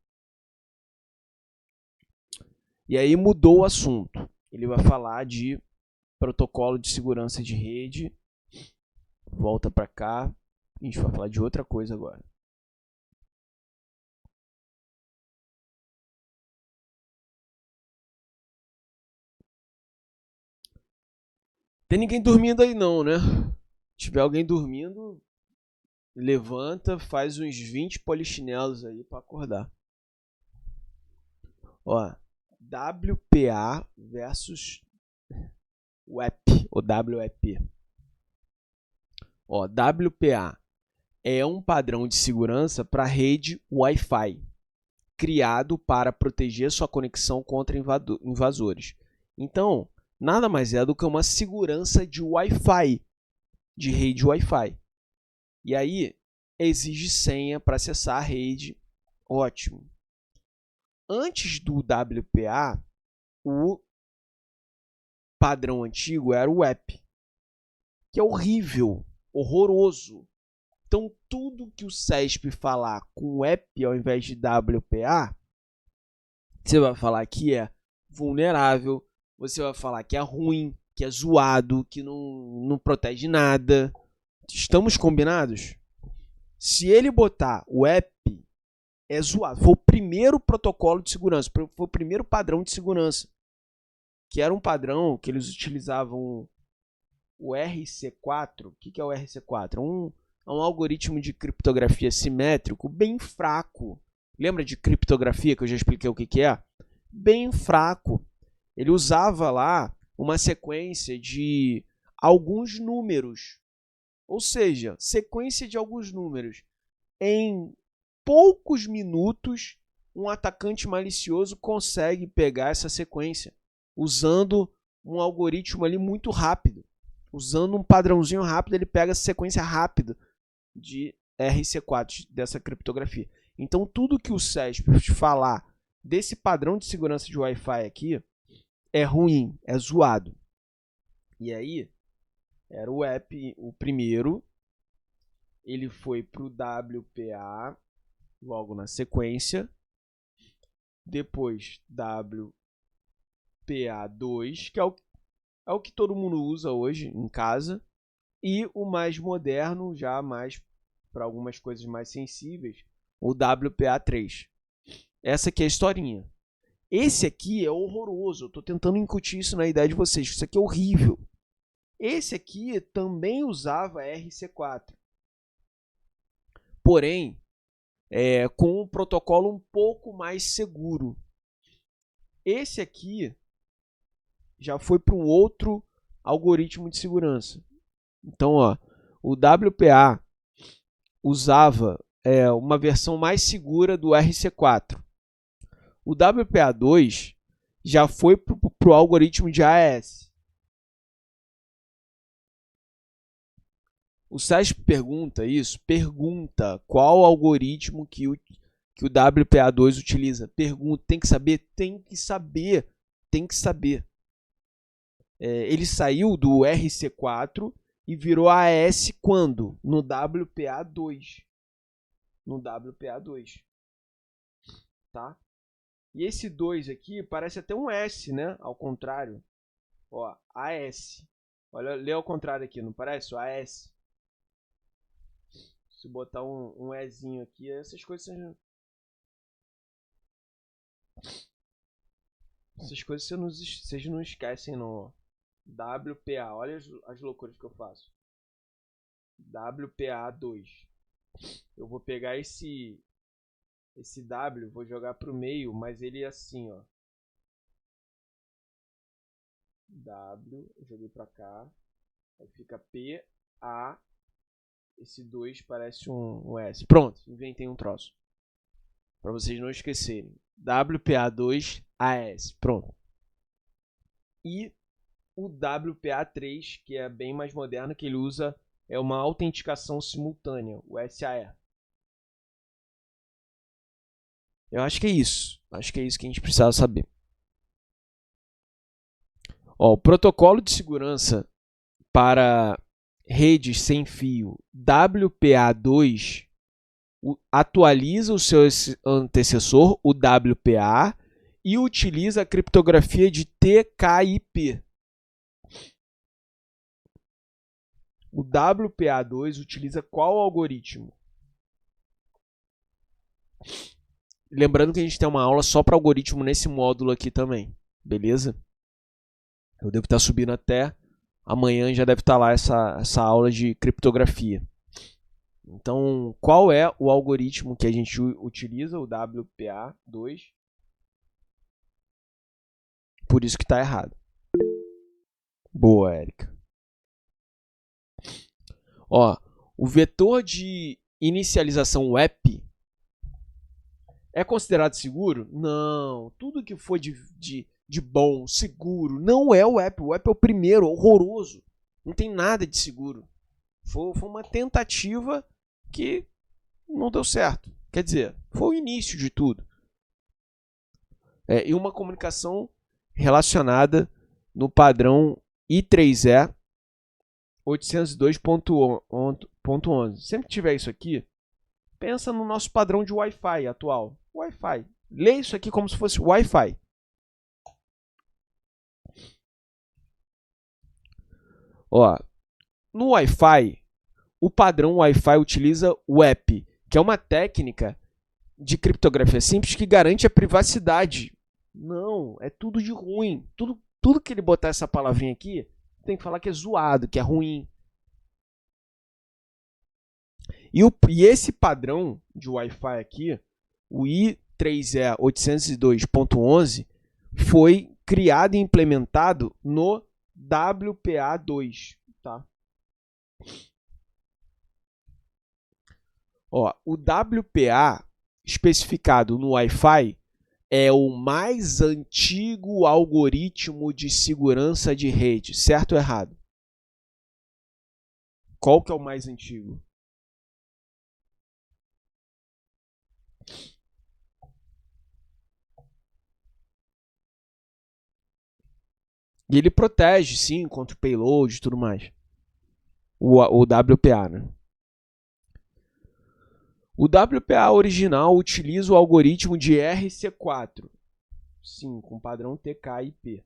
E aí mudou o assunto. Ele vai falar de protocolo de segurança de rede. Volta para cá. A gente vai falar de outra coisa agora. Tem ninguém dormindo aí não, né? Se tiver alguém dormindo, levanta, faz uns 20 polichinelos aí para acordar. Ó, WPA versus WEP, ou WEP. Ó, WPA é um padrão de segurança para rede Wi-Fi, criado para proteger sua conexão contra invasores. Então, nada mais é do que uma segurança de Wi-Fi, de rede Wi-Fi. E aí, exige senha para acessar a rede. Ótimo. Antes do WPA, o padrão antigo era o WEP, que é horrível, horroroso. Então, tudo que o CESP falar com WEP ao invés de WPA, você vai falar que é vulnerável, você vai falar que é ruim, que é zoado, que não protege nada. Estamos combinados? Se ele botar o WEP, é zoado. Foi o primeiro protocolo de segurança, foi o primeiro padrão de segurança, que era um padrão que eles utilizavam o RC4. O que é o RC4? É um algoritmo de criptografia simétrico bem fraco, Lembra de criptografia que eu já expliquei o que é? Bem fraco. Ele usava lá uma sequência de alguns números. Ou seja, sequência de alguns números. Em poucos minutos, um atacante malicioso consegue pegar essa sequência usando um algoritmo ali muito rápido. Usando um padrãozinho rápido, ele pega essa sequência rápida de RC4, dessa criptografia. Então, tudo que o CESP falar desse padrão de segurança de Wi-Fi aqui é ruim, é zoado. E aí, era o app, o primeiro, ele foi para o WPA, logo na sequência. Depois, WPA2, que é o que todo mundo usa hoje em casa. E o mais moderno, já mais para algumas coisas mais sensíveis, o WPA3. Essa aqui é a historinha. Esse aqui é horroroso. Eu estou tentando incutir isso na ideia de vocês. Isso aqui é horrível. Esse aqui também usava RC4. Porém, com um protocolo um pouco mais seguro. Esse aqui já foi para um outro algoritmo de segurança. Então, ó, o WPA usava uma versão mais segura do RC4. O WPA2 já foi para o algoritmo de AES. O CESP pergunta isso? Pergunta qual algoritmo que o WPA2 utiliza. Pergunta, tem que saber? Tem que saber. Tem que saber. Ele saiu do RC4 e virou AES quando? No WPA2. No WPA2. Tá? E esse 2 aqui parece até um S, né? Ao contrário. Ó, AS. Olha, lê ao contrário aqui, não parece? O AS. Se botar um Ezinho aqui, essas coisas vocês não esquecem, não. WPA, olha as loucuras que eu faço. WPA2. Eu vou pegar esse W, vou jogar pro meio, mas ele é assim, ó. W, eu joguei pra cá. Aí fica P, A. Esse 2 parece um S. Pronto, inventei um troço. Para vocês não esquecerem. WPA2 AS. Pronto. E o WPA3, que é bem mais moderno, que ele usa uma autenticação simultânea, o SAE. Eu acho que é isso. Acho que é isso que a gente precisava saber. Ó, o protocolo de segurança para redes sem fio WPA2 atualiza o seu antecessor, o WPA, e utiliza a criptografia de TKIP. O WPA2 utiliza qual algoritmo? Lembrando que a gente tem uma aula só para algoritmo nesse módulo aqui também, beleza? Eu devo estar subindo até amanhã, já deve estar lá essa aula de criptografia. Então, qual é o algoritmo que a gente utiliza, o WPA2? Por isso que está errado. Boa, Érica. Ó, o vetor de inicialização WEP é considerado seguro? Não. Tudo que for de bom, seguro, não é o WEP. O WEP é o primeiro, horroroso. Não tem nada de seguro. Foi uma tentativa que não deu certo. Quer dizer, foi o início de tudo. E uma comunicação relacionada no padrão I3E 802.11. Sempre que tiver isso aqui, pensa no nosso padrão de Wi-Fi atual. Wi-Fi. Lê isso aqui como se fosse Wi-Fi. Ó, no Wi-Fi, o padrão Wi-Fi utiliza o WEP, que é uma técnica de criptografia simples que garante a privacidade. Não, é tudo de ruim. Tudo que ele botar essa palavrinha aqui, tem que falar que é zoado, que é ruim. E esse padrão de Wi-Fi aqui o I3E 802.11 foi criado e implementado no WPA2, tá? Ó, o WPA especificado no Wi-Fi é o mais antigo algoritmo de segurança de rede, certo ou errado? Qual que é o mais antigo? E ele protege, sim, contra o payload e tudo mais. O WPA, né? O WPA original utiliza o algoritmo de RC4, sim, com padrão TK/IP,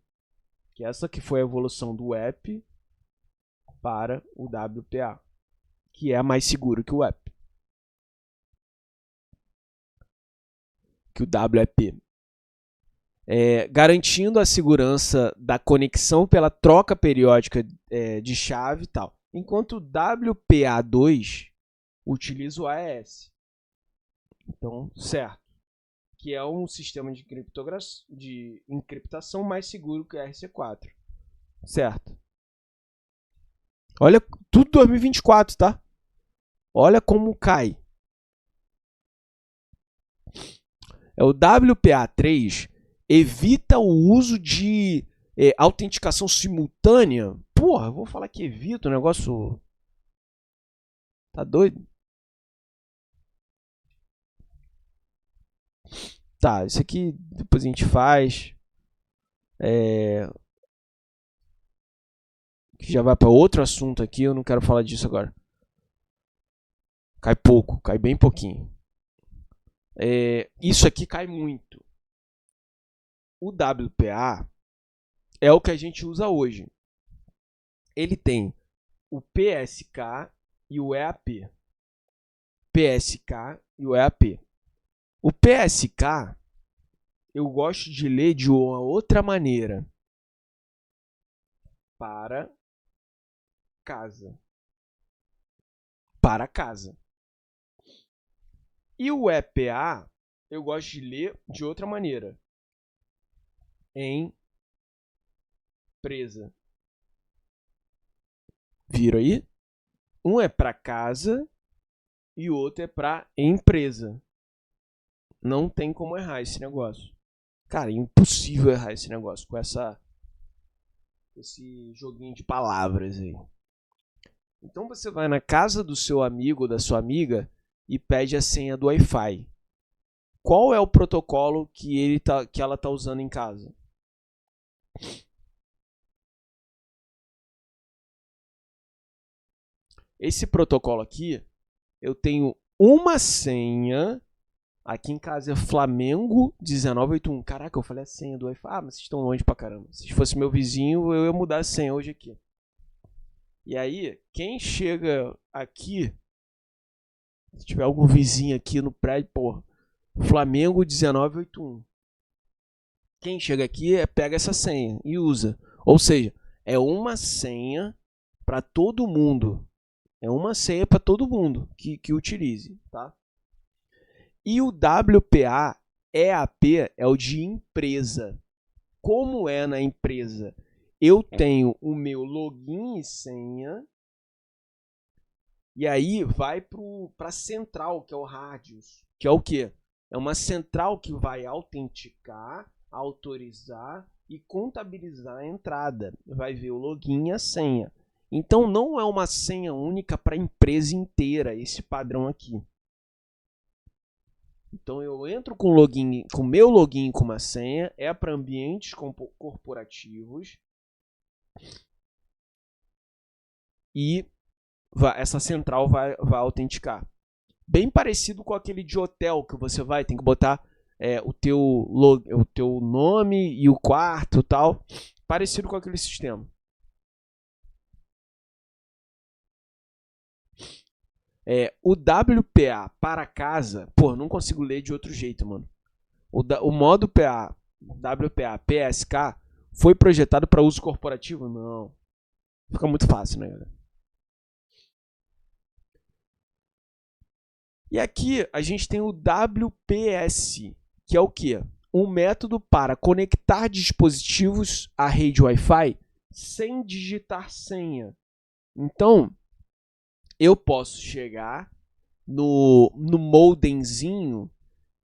que essa que foi a evolução do WEP para o WPA, que é mais seguro que o WEP, que o WEP. Garantindo a segurança da conexão pela troca periódica de chave e tal. Enquanto o WPA2 utiliza o AES. Então, certo. Que é um sistema de encriptação mais seguro que o RC4. Certo. Olha, tudo 2024, tá? Olha como cai. O WPA3 evita o uso de autenticação simultânea. Porra, vou falar que evita o negócio. Tá doido? Tá, isso aqui depois a gente faz. Que já vai para outro assunto aqui, eu não quero falar disso agora. Cai pouco, cai bem pouquinho. Isso aqui cai muito. O WPA é o que a gente usa hoje. Ele tem o PSK e o EAP. PSK e o EAP. O PSK eu gosto de ler de uma outra maneira. Para casa. Para casa. E o EPA eu gosto de ler de outra maneira. Empresa. Viram aí? Um é para casa e o outro é para empresa. Não tem como errar esse negócio. Cara, é impossível errar esse negócio com esse joguinho de palavras aí. Então você vai na casa do seu amigo ou da sua amiga e pede a senha do Wi-Fi. Qual é o protocolo que ela está usando em casa? Esse protocolo aqui, eu tenho uma senha. Aqui em casa é Flamengo 1981. Caraca, eu falei a senha do Wi-Fi. Mas vocês estão longe pra caramba. Se fosse meu vizinho, eu ia mudar a senha hoje aqui. E aí, quem chega aqui, se tiver algum vizinho aqui no prédio, porra, Flamengo 1981. Quem chega aqui pega essa senha e usa. Ou seja, é uma senha para todo mundo. É uma senha para todo mundo que utilize, tá? E o WPA EAP é o de empresa. Como é na empresa? Eu tenho o meu login e senha. E aí vai para a central, que é o Radius. Que é o quê? É uma central que vai autenticar, autorizar e contabilizar a entrada. Vai ver o login e a senha. Então não é uma senha única para a empresa inteira, esse padrão aqui. Então eu entro com meu login com uma senha, é para ambientes corporativos e essa central vai autenticar. Bem parecido com aquele de hotel que você tem que botar o teu nome e o quarto e tal. Parecido com aquele sistema. O WPA para casa, pô, não consigo ler de outro jeito, mano. O modo WPA PSK foi projetado para uso corporativo? Não. Fica muito fácil, né, galera? E aqui a gente tem o WPS, que é o quê? Um método para conectar dispositivos à rede Wi-Fi sem digitar senha. Então, eu posso chegar no modemzinho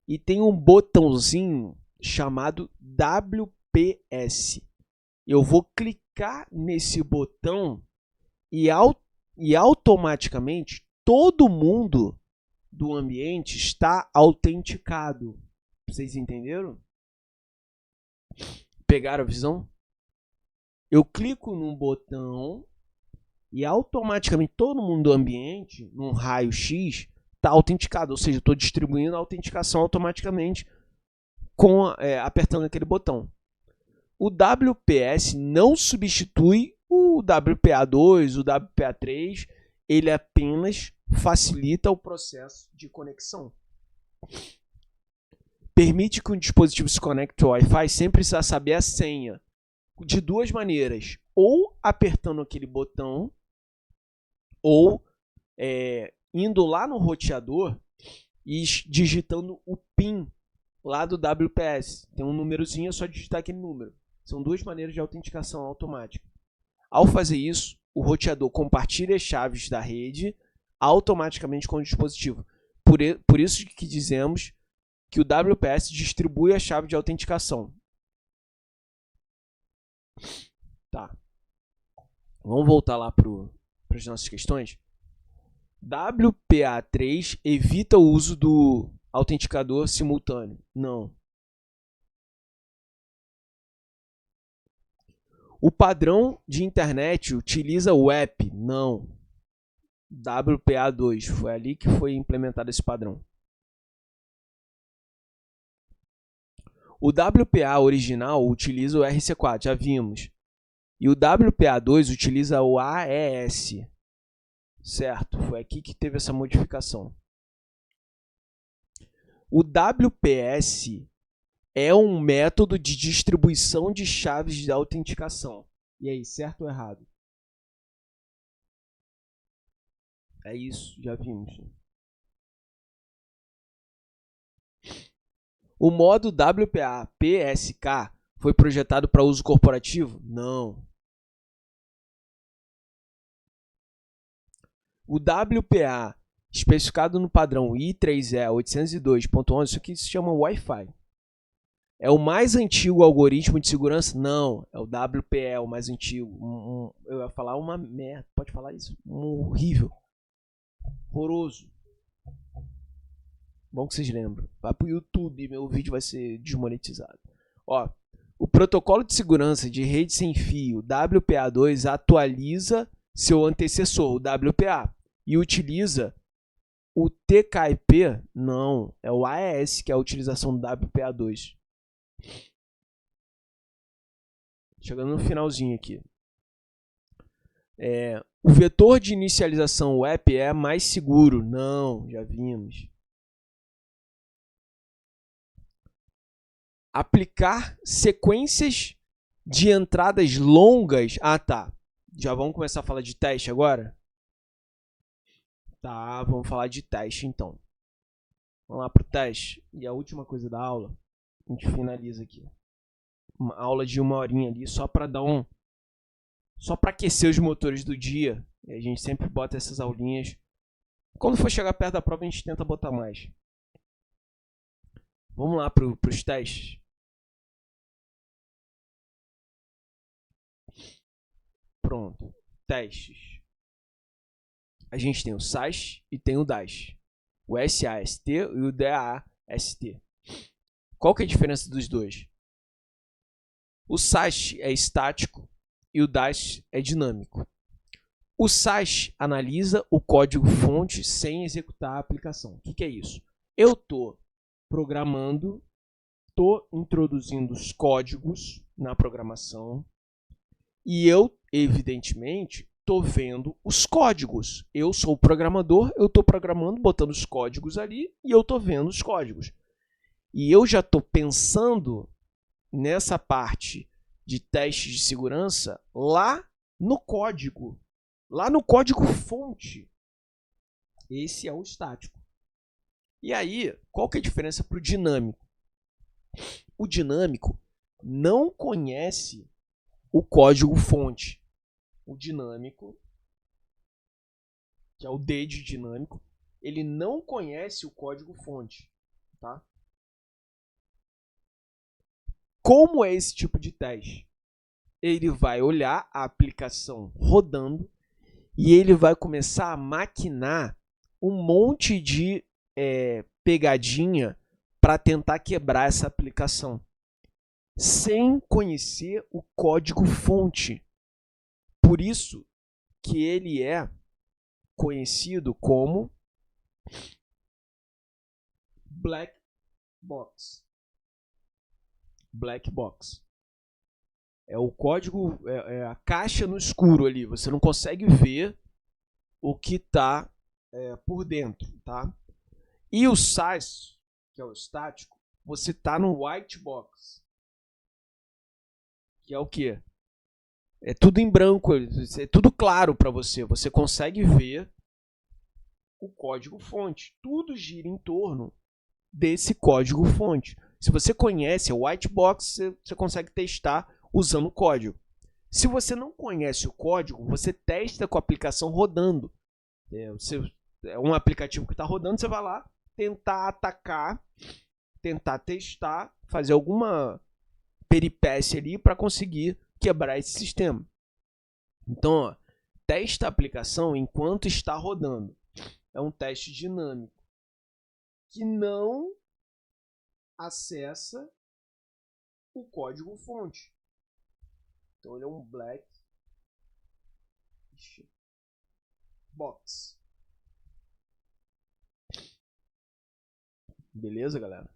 e tem um botãozinho chamado WPS. Eu vou clicar nesse botão e automaticamente todo mundo do ambiente está autenticado. Vocês entenderam? Pegaram a visão? Eu clico num botão e automaticamente todo mundo do ambiente, num raio X, está autenticado. Ou seja, eu estou distribuindo a autenticação automaticamente apertando aquele botão. O WPS não substitui o WPA2, o WPA3, ele apenas facilita o processo de conexão. Permite que um dispositivo se conecte ao Wi-Fi sem precisar saber a senha. De duas maneiras, ou apertando aquele botão, ou indo lá no roteador e digitando o PIN lá do WPS. Tem um númerozinho, é só digitar aquele número. São duas maneiras de autenticação automática. Ao fazer isso, o roteador compartilha as chaves da rede automaticamente com o dispositivo. Por isso que dizemos que o WPS distribui a chave de autenticação. Tá. Vamos voltar lá para as nossas questões. WPA3 evita o uso do autenticador simultâneo. Não. O padrão de internet utiliza o app? Não. WPA2, foi ali que foi implementado esse padrão. O WPA original utiliza o RC4, já vimos. E o WPA2 utiliza o AES. Certo, foi aqui que teve essa modificação. O WPS é um método de distribuição de chaves de autenticação. E aí, certo ou errado? É isso, já vimos. O modo WPA-PSK foi projetado para uso corporativo? Não. O WPA, especificado no padrão I3E 802.11, isso aqui se chama Wi-Fi. É o mais antigo algoritmo de segurança? Não, é o WPE, o mais antigo. Eu ia falar uma merda, pode falar isso? Horrível. Horroroso. Bom que vocês lembram. Vai pro YouTube, meu vídeo vai ser desmonetizado. Ó, o protocolo de segurança de rede sem fio WPA2 atualiza seu antecessor, o WPA, e utiliza o TKIP? Não, é o AES, que é a utilização do WPA2. Chegando no finalzinho aqui. O vetor de inicialização web é mais seguro? Não, já vimos. Aplicar sequências de entradas longas. Ah, tá. Já vamos começar a falar de teste agora? Tá, vamos falar de teste então. Vamos lá para o teste. E a última coisa da aula, a gente finaliza aqui. Uma aula de 1 horinha ali, só para dar só para aquecer os motores do dia. E a gente sempre bota essas aulinhas. Quando for chegar perto da prova, a gente tenta botar mais. Vamos lá para os testes. Pronto. Testes. A gente tem o SAS e tem o DAS. O SAST e o DAST. Qual que é a diferença dos dois? O SAS é estático e o DAS é dinâmico. O SAS analisa o código-fonte sem executar a aplicação. O que é isso? Eu estou programando, estou introduzindo os códigos na programação e eu, evidentemente, estou vendo os códigos. Eu sou o programador, eu estou programando, botando os códigos ali e eu estou vendo os códigos. E eu já estou pensando nessa parte de teste de segurança lá no código fonte. Esse é o estático. E aí, qual que é a diferença para o dinâmico? O dinâmico não conhece o código-fonte. O dinâmico, que é o D de dinâmico, ele não conhece o código-fonte. Tá? Como é esse tipo de teste? Ele vai olhar a aplicação rodando e ele vai começar a maquinar um monte de pegadinha para tentar quebrar essa aplicação, sem conhecer o código-fonte. Por isso que ele é conhecido como black box. Black box. É o código, é a caixa no escuro ali. Você não consegue ver o que está por dentro, tá? E o SAS, que é o estático, você está no white box, que é o quê? É tudo em branco, é tudo claro para você. Você consegue ver o código-fonte. Tudo gira em torno desse código-fonte. Se você conhece o white box, você consegue testar usando o código. Se você não conhece o código, você testa com a aplicação rodando. É um aplicativo que está rodando, você vai lá tentar atacar, tentar testar, fazer alguma peripécia ali para conseguir quebrar esse sistema. Então, ó, testa a aplicação enquanto está rodando. É um teste dinâmico que não acessa o código-fonte. Então, ele é um black box. Beleza, galera?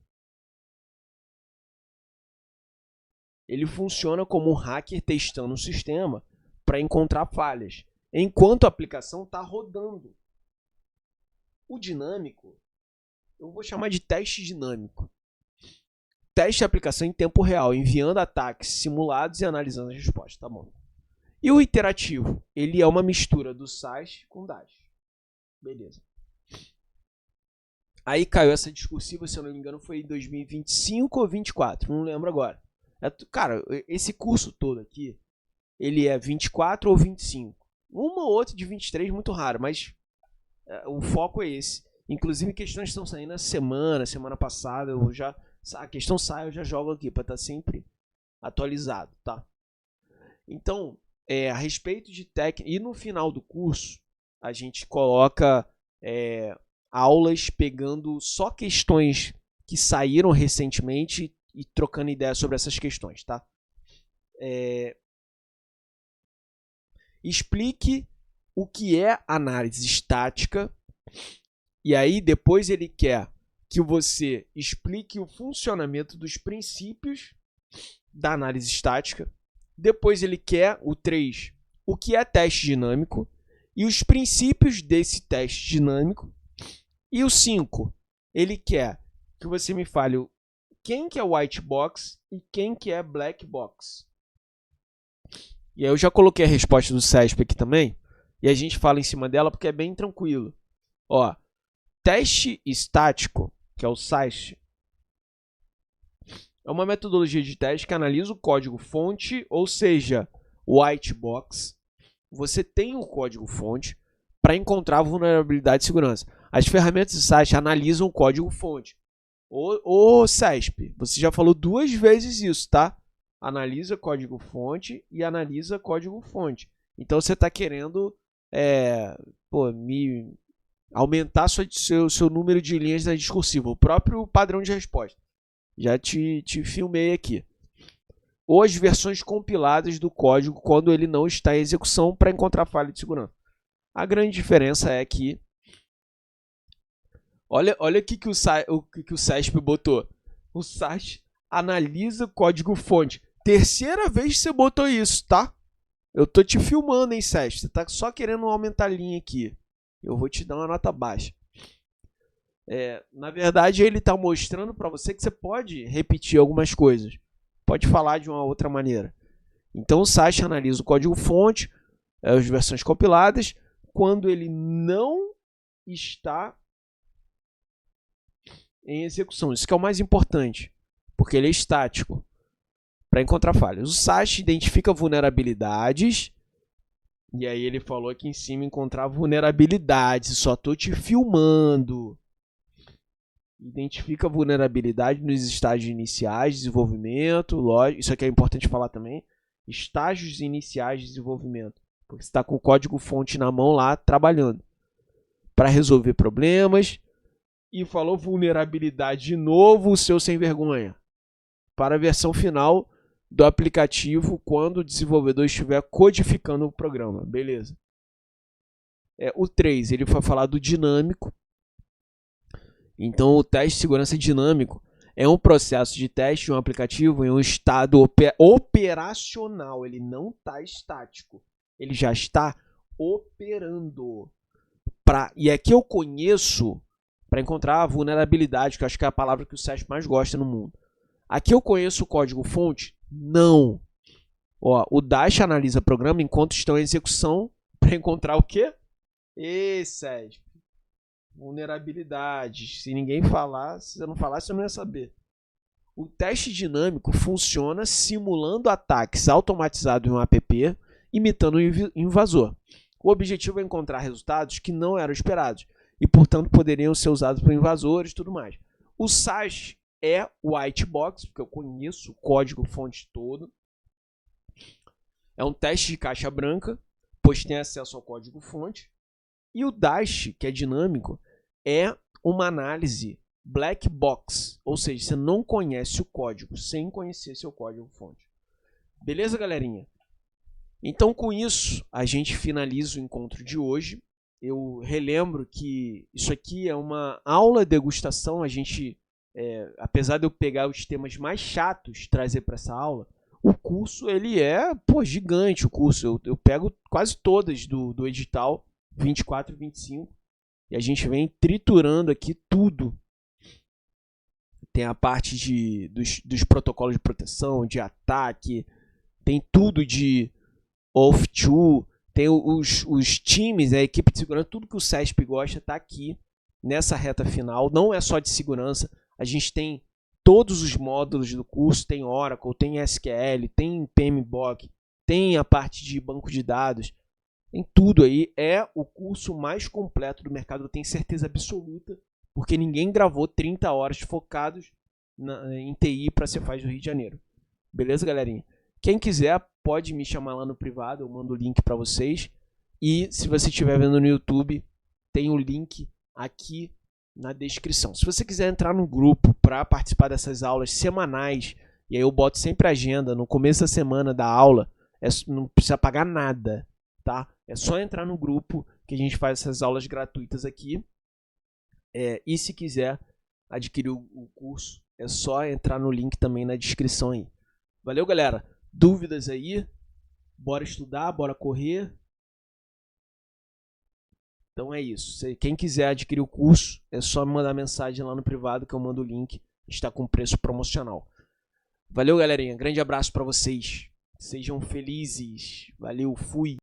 Ele funciona como um hacker testando o sistema para encontrar falhas, enquanto a aplicação está rodando. O dinâmico, eu vou chamar de teste dinâmico. Teste a aplicação em tempo real, enviando ataques simulados e analisando as respostas, tá bom? E o iterativo, ele é uma mistura do SAS com Dash. Beleza. Aí caiu essa discursiva, se eu não me engano, foi em 2025 ou 2024, não lembro agora. Cara, esse curso todo aqui, ele é 24 ou 25. Uma ou outra de 23, muito raro, mas o foco é esse. Inclusive, questões estão saindo na semana passada, a questão sai, eu já jogo aqui para estar sempre atualizado, tá? Então, a respeito de técnica, e no final do curso, a gente coloca aulas pegando só questões que saíram recentemente e trocando ideias sobre essas questões, tá? Explique o que é análise estática, e aí depois ele quer que você explique o funcionamento dos princípios da análise estática. Depois ele quer, o 3, o que é teste dinâmico e os princípios desse teste dinâmico. E o 5, ele quer que você me fale quem que é white box e quem que é black box. E aí eu já coloquei a resposta do CESP aqui também, e a gente fala em cima dela porque é bem tranquilo. Ó, teste estático, que é o SAS, é uma metodologia de teste que analisa o código-fonte, ou seja, o white box. Você tem o código-fonte para encontrar vulnerabilidade de segurança. As ferramentas de SAS analisam o código-fonte. Ô CESP, você já falou 2 vezes isso, tá? Analisa código-fonte e analisa código-fonte. Então você está querendo me aumentar seu número de linhas na discursiva, o próprio padrão de resposta. Já te filmei aqui. Ou as versões compiladas do código quando ele não está em execução para encontrar falha de segurança. A grande diferença é que olha o que o CESP botou. O SAS analisa código-fonte. Terceira vez que você botou isso, tá? Eu tô te filmando, hein, CESP? Você tá só querendo aumentar a linha aqui. Eu vou te dar uma nota baixa. Na verdade, ele está mostrando para você que você pode repetir algumas coisas. Pode falar de uma outra maneira. Então, o SAS analisa o código-fonte, as versões compiladas, quando ele não está em execução. Isso que é o mais importante, porque ele é estático para encontrar falhas. O SAST identifica vulnerabilidades, e aí ele falou aqui em cima encontrar vulnerabilidades. Só estou te filmando. Identifica vulnerabilidade nos estágios iniciais de desenvolvimento. Lógico, isso aqui é importante falar também. Estágios iniciais de desenvolvimento. Porque você está com o código-fonte na mão lá, trabalhando. Para resolver problemas. E falou vulnerabilidade de novo, o seu sem vergonha. Para a versão final do aplicativo, quando o desenvolvedor estiver codificando o programa. Beleza. O 3, ele vai falar do dinâmico. Então, o teste de segurança dinâmico é um processo de teste de um aplicativo em um estado operacional. Ele não está estático. Ele já está operando. E aqui eu conheço, para encontrar a vulnerabilidade, que eu acho que é a palavra que o SAST mais gosta no mundo. Aqui eu conheço o código-fonte? Não. O Dash analisa programa enquanto estão em execução para encontrar o quê? SAST. Vulnerabilidades. Se ninguém falar, se você não falar, você não ia saber. O teste dinâmico funciona simulando ataques automatizados em um app, imitando um invasor. O objetivo é encontrar resultados que não eram esperados e, portanto, poderiam ser usados por invasores e tudo mais. O SAST é white box, porque eu conheço o código-fonte todo. É um teste de caixa branca, pois tem acesso ao código-fonte. E o Dash, que é dinâmico, é uma análise black box, ou seja, você não conhece o código sem conhecer seu código-fonte. Beleza, galerinha? Então, com isso, a gente finaliza o encontro de hoje. Eu relembro que isso aqui é uma aula de degustação. A gente, apesar de eu pegar os temas mais chatos trazer para essa aula, o curso ele é gigante. O curso eu pego quase todas do edital 24 e 25 e a gente vem triturando aqui tudo. Tem a parte dos protocolos de proteção, de ataque, tem tudo de auth2, tem os times, a equipe de segurança, tudo que o CESP gosta está aqui nessa reta final. Não é só de segurança, a gente tem todos os módulos do curso, tem Oracle, tem SQL, tem PMBOK, tem a parte de banco de dados, tem tudo aí. É o curso mais completo do mercado, eu tenho certeza absoluta, porque ninguém gravou 30 horas focados em TI para ser faz do Rio de Janeiro. Beleza, galerinha? Quem quiser pode me chamar lá no privado, eu mando o link para vocês. E se você estiver vendo no YouTube, tem o link aqui na descrição. Se você quiser entrar no grupo para participar dessas aulas semanais, e aí eu boto sempre a agenda no começo da semana da aula, não precisa pagar nada, tá? É só entrar no grupo que a gente faz essas aulas gratuitas aqui. E se quiser adquirir o curso, é só entrar no link também na descrição aí. Valeu, galera! Dúvidas aí? Bora estudar, bora correr. Então é isso. Quem quiser adquirir o curso, é só me mandar mensagem lá no privado que eu mando o link. Está com preço promocional. Valeu, galerinha. Grande abraço para vocês. Sejam felizes. Valeu, fui.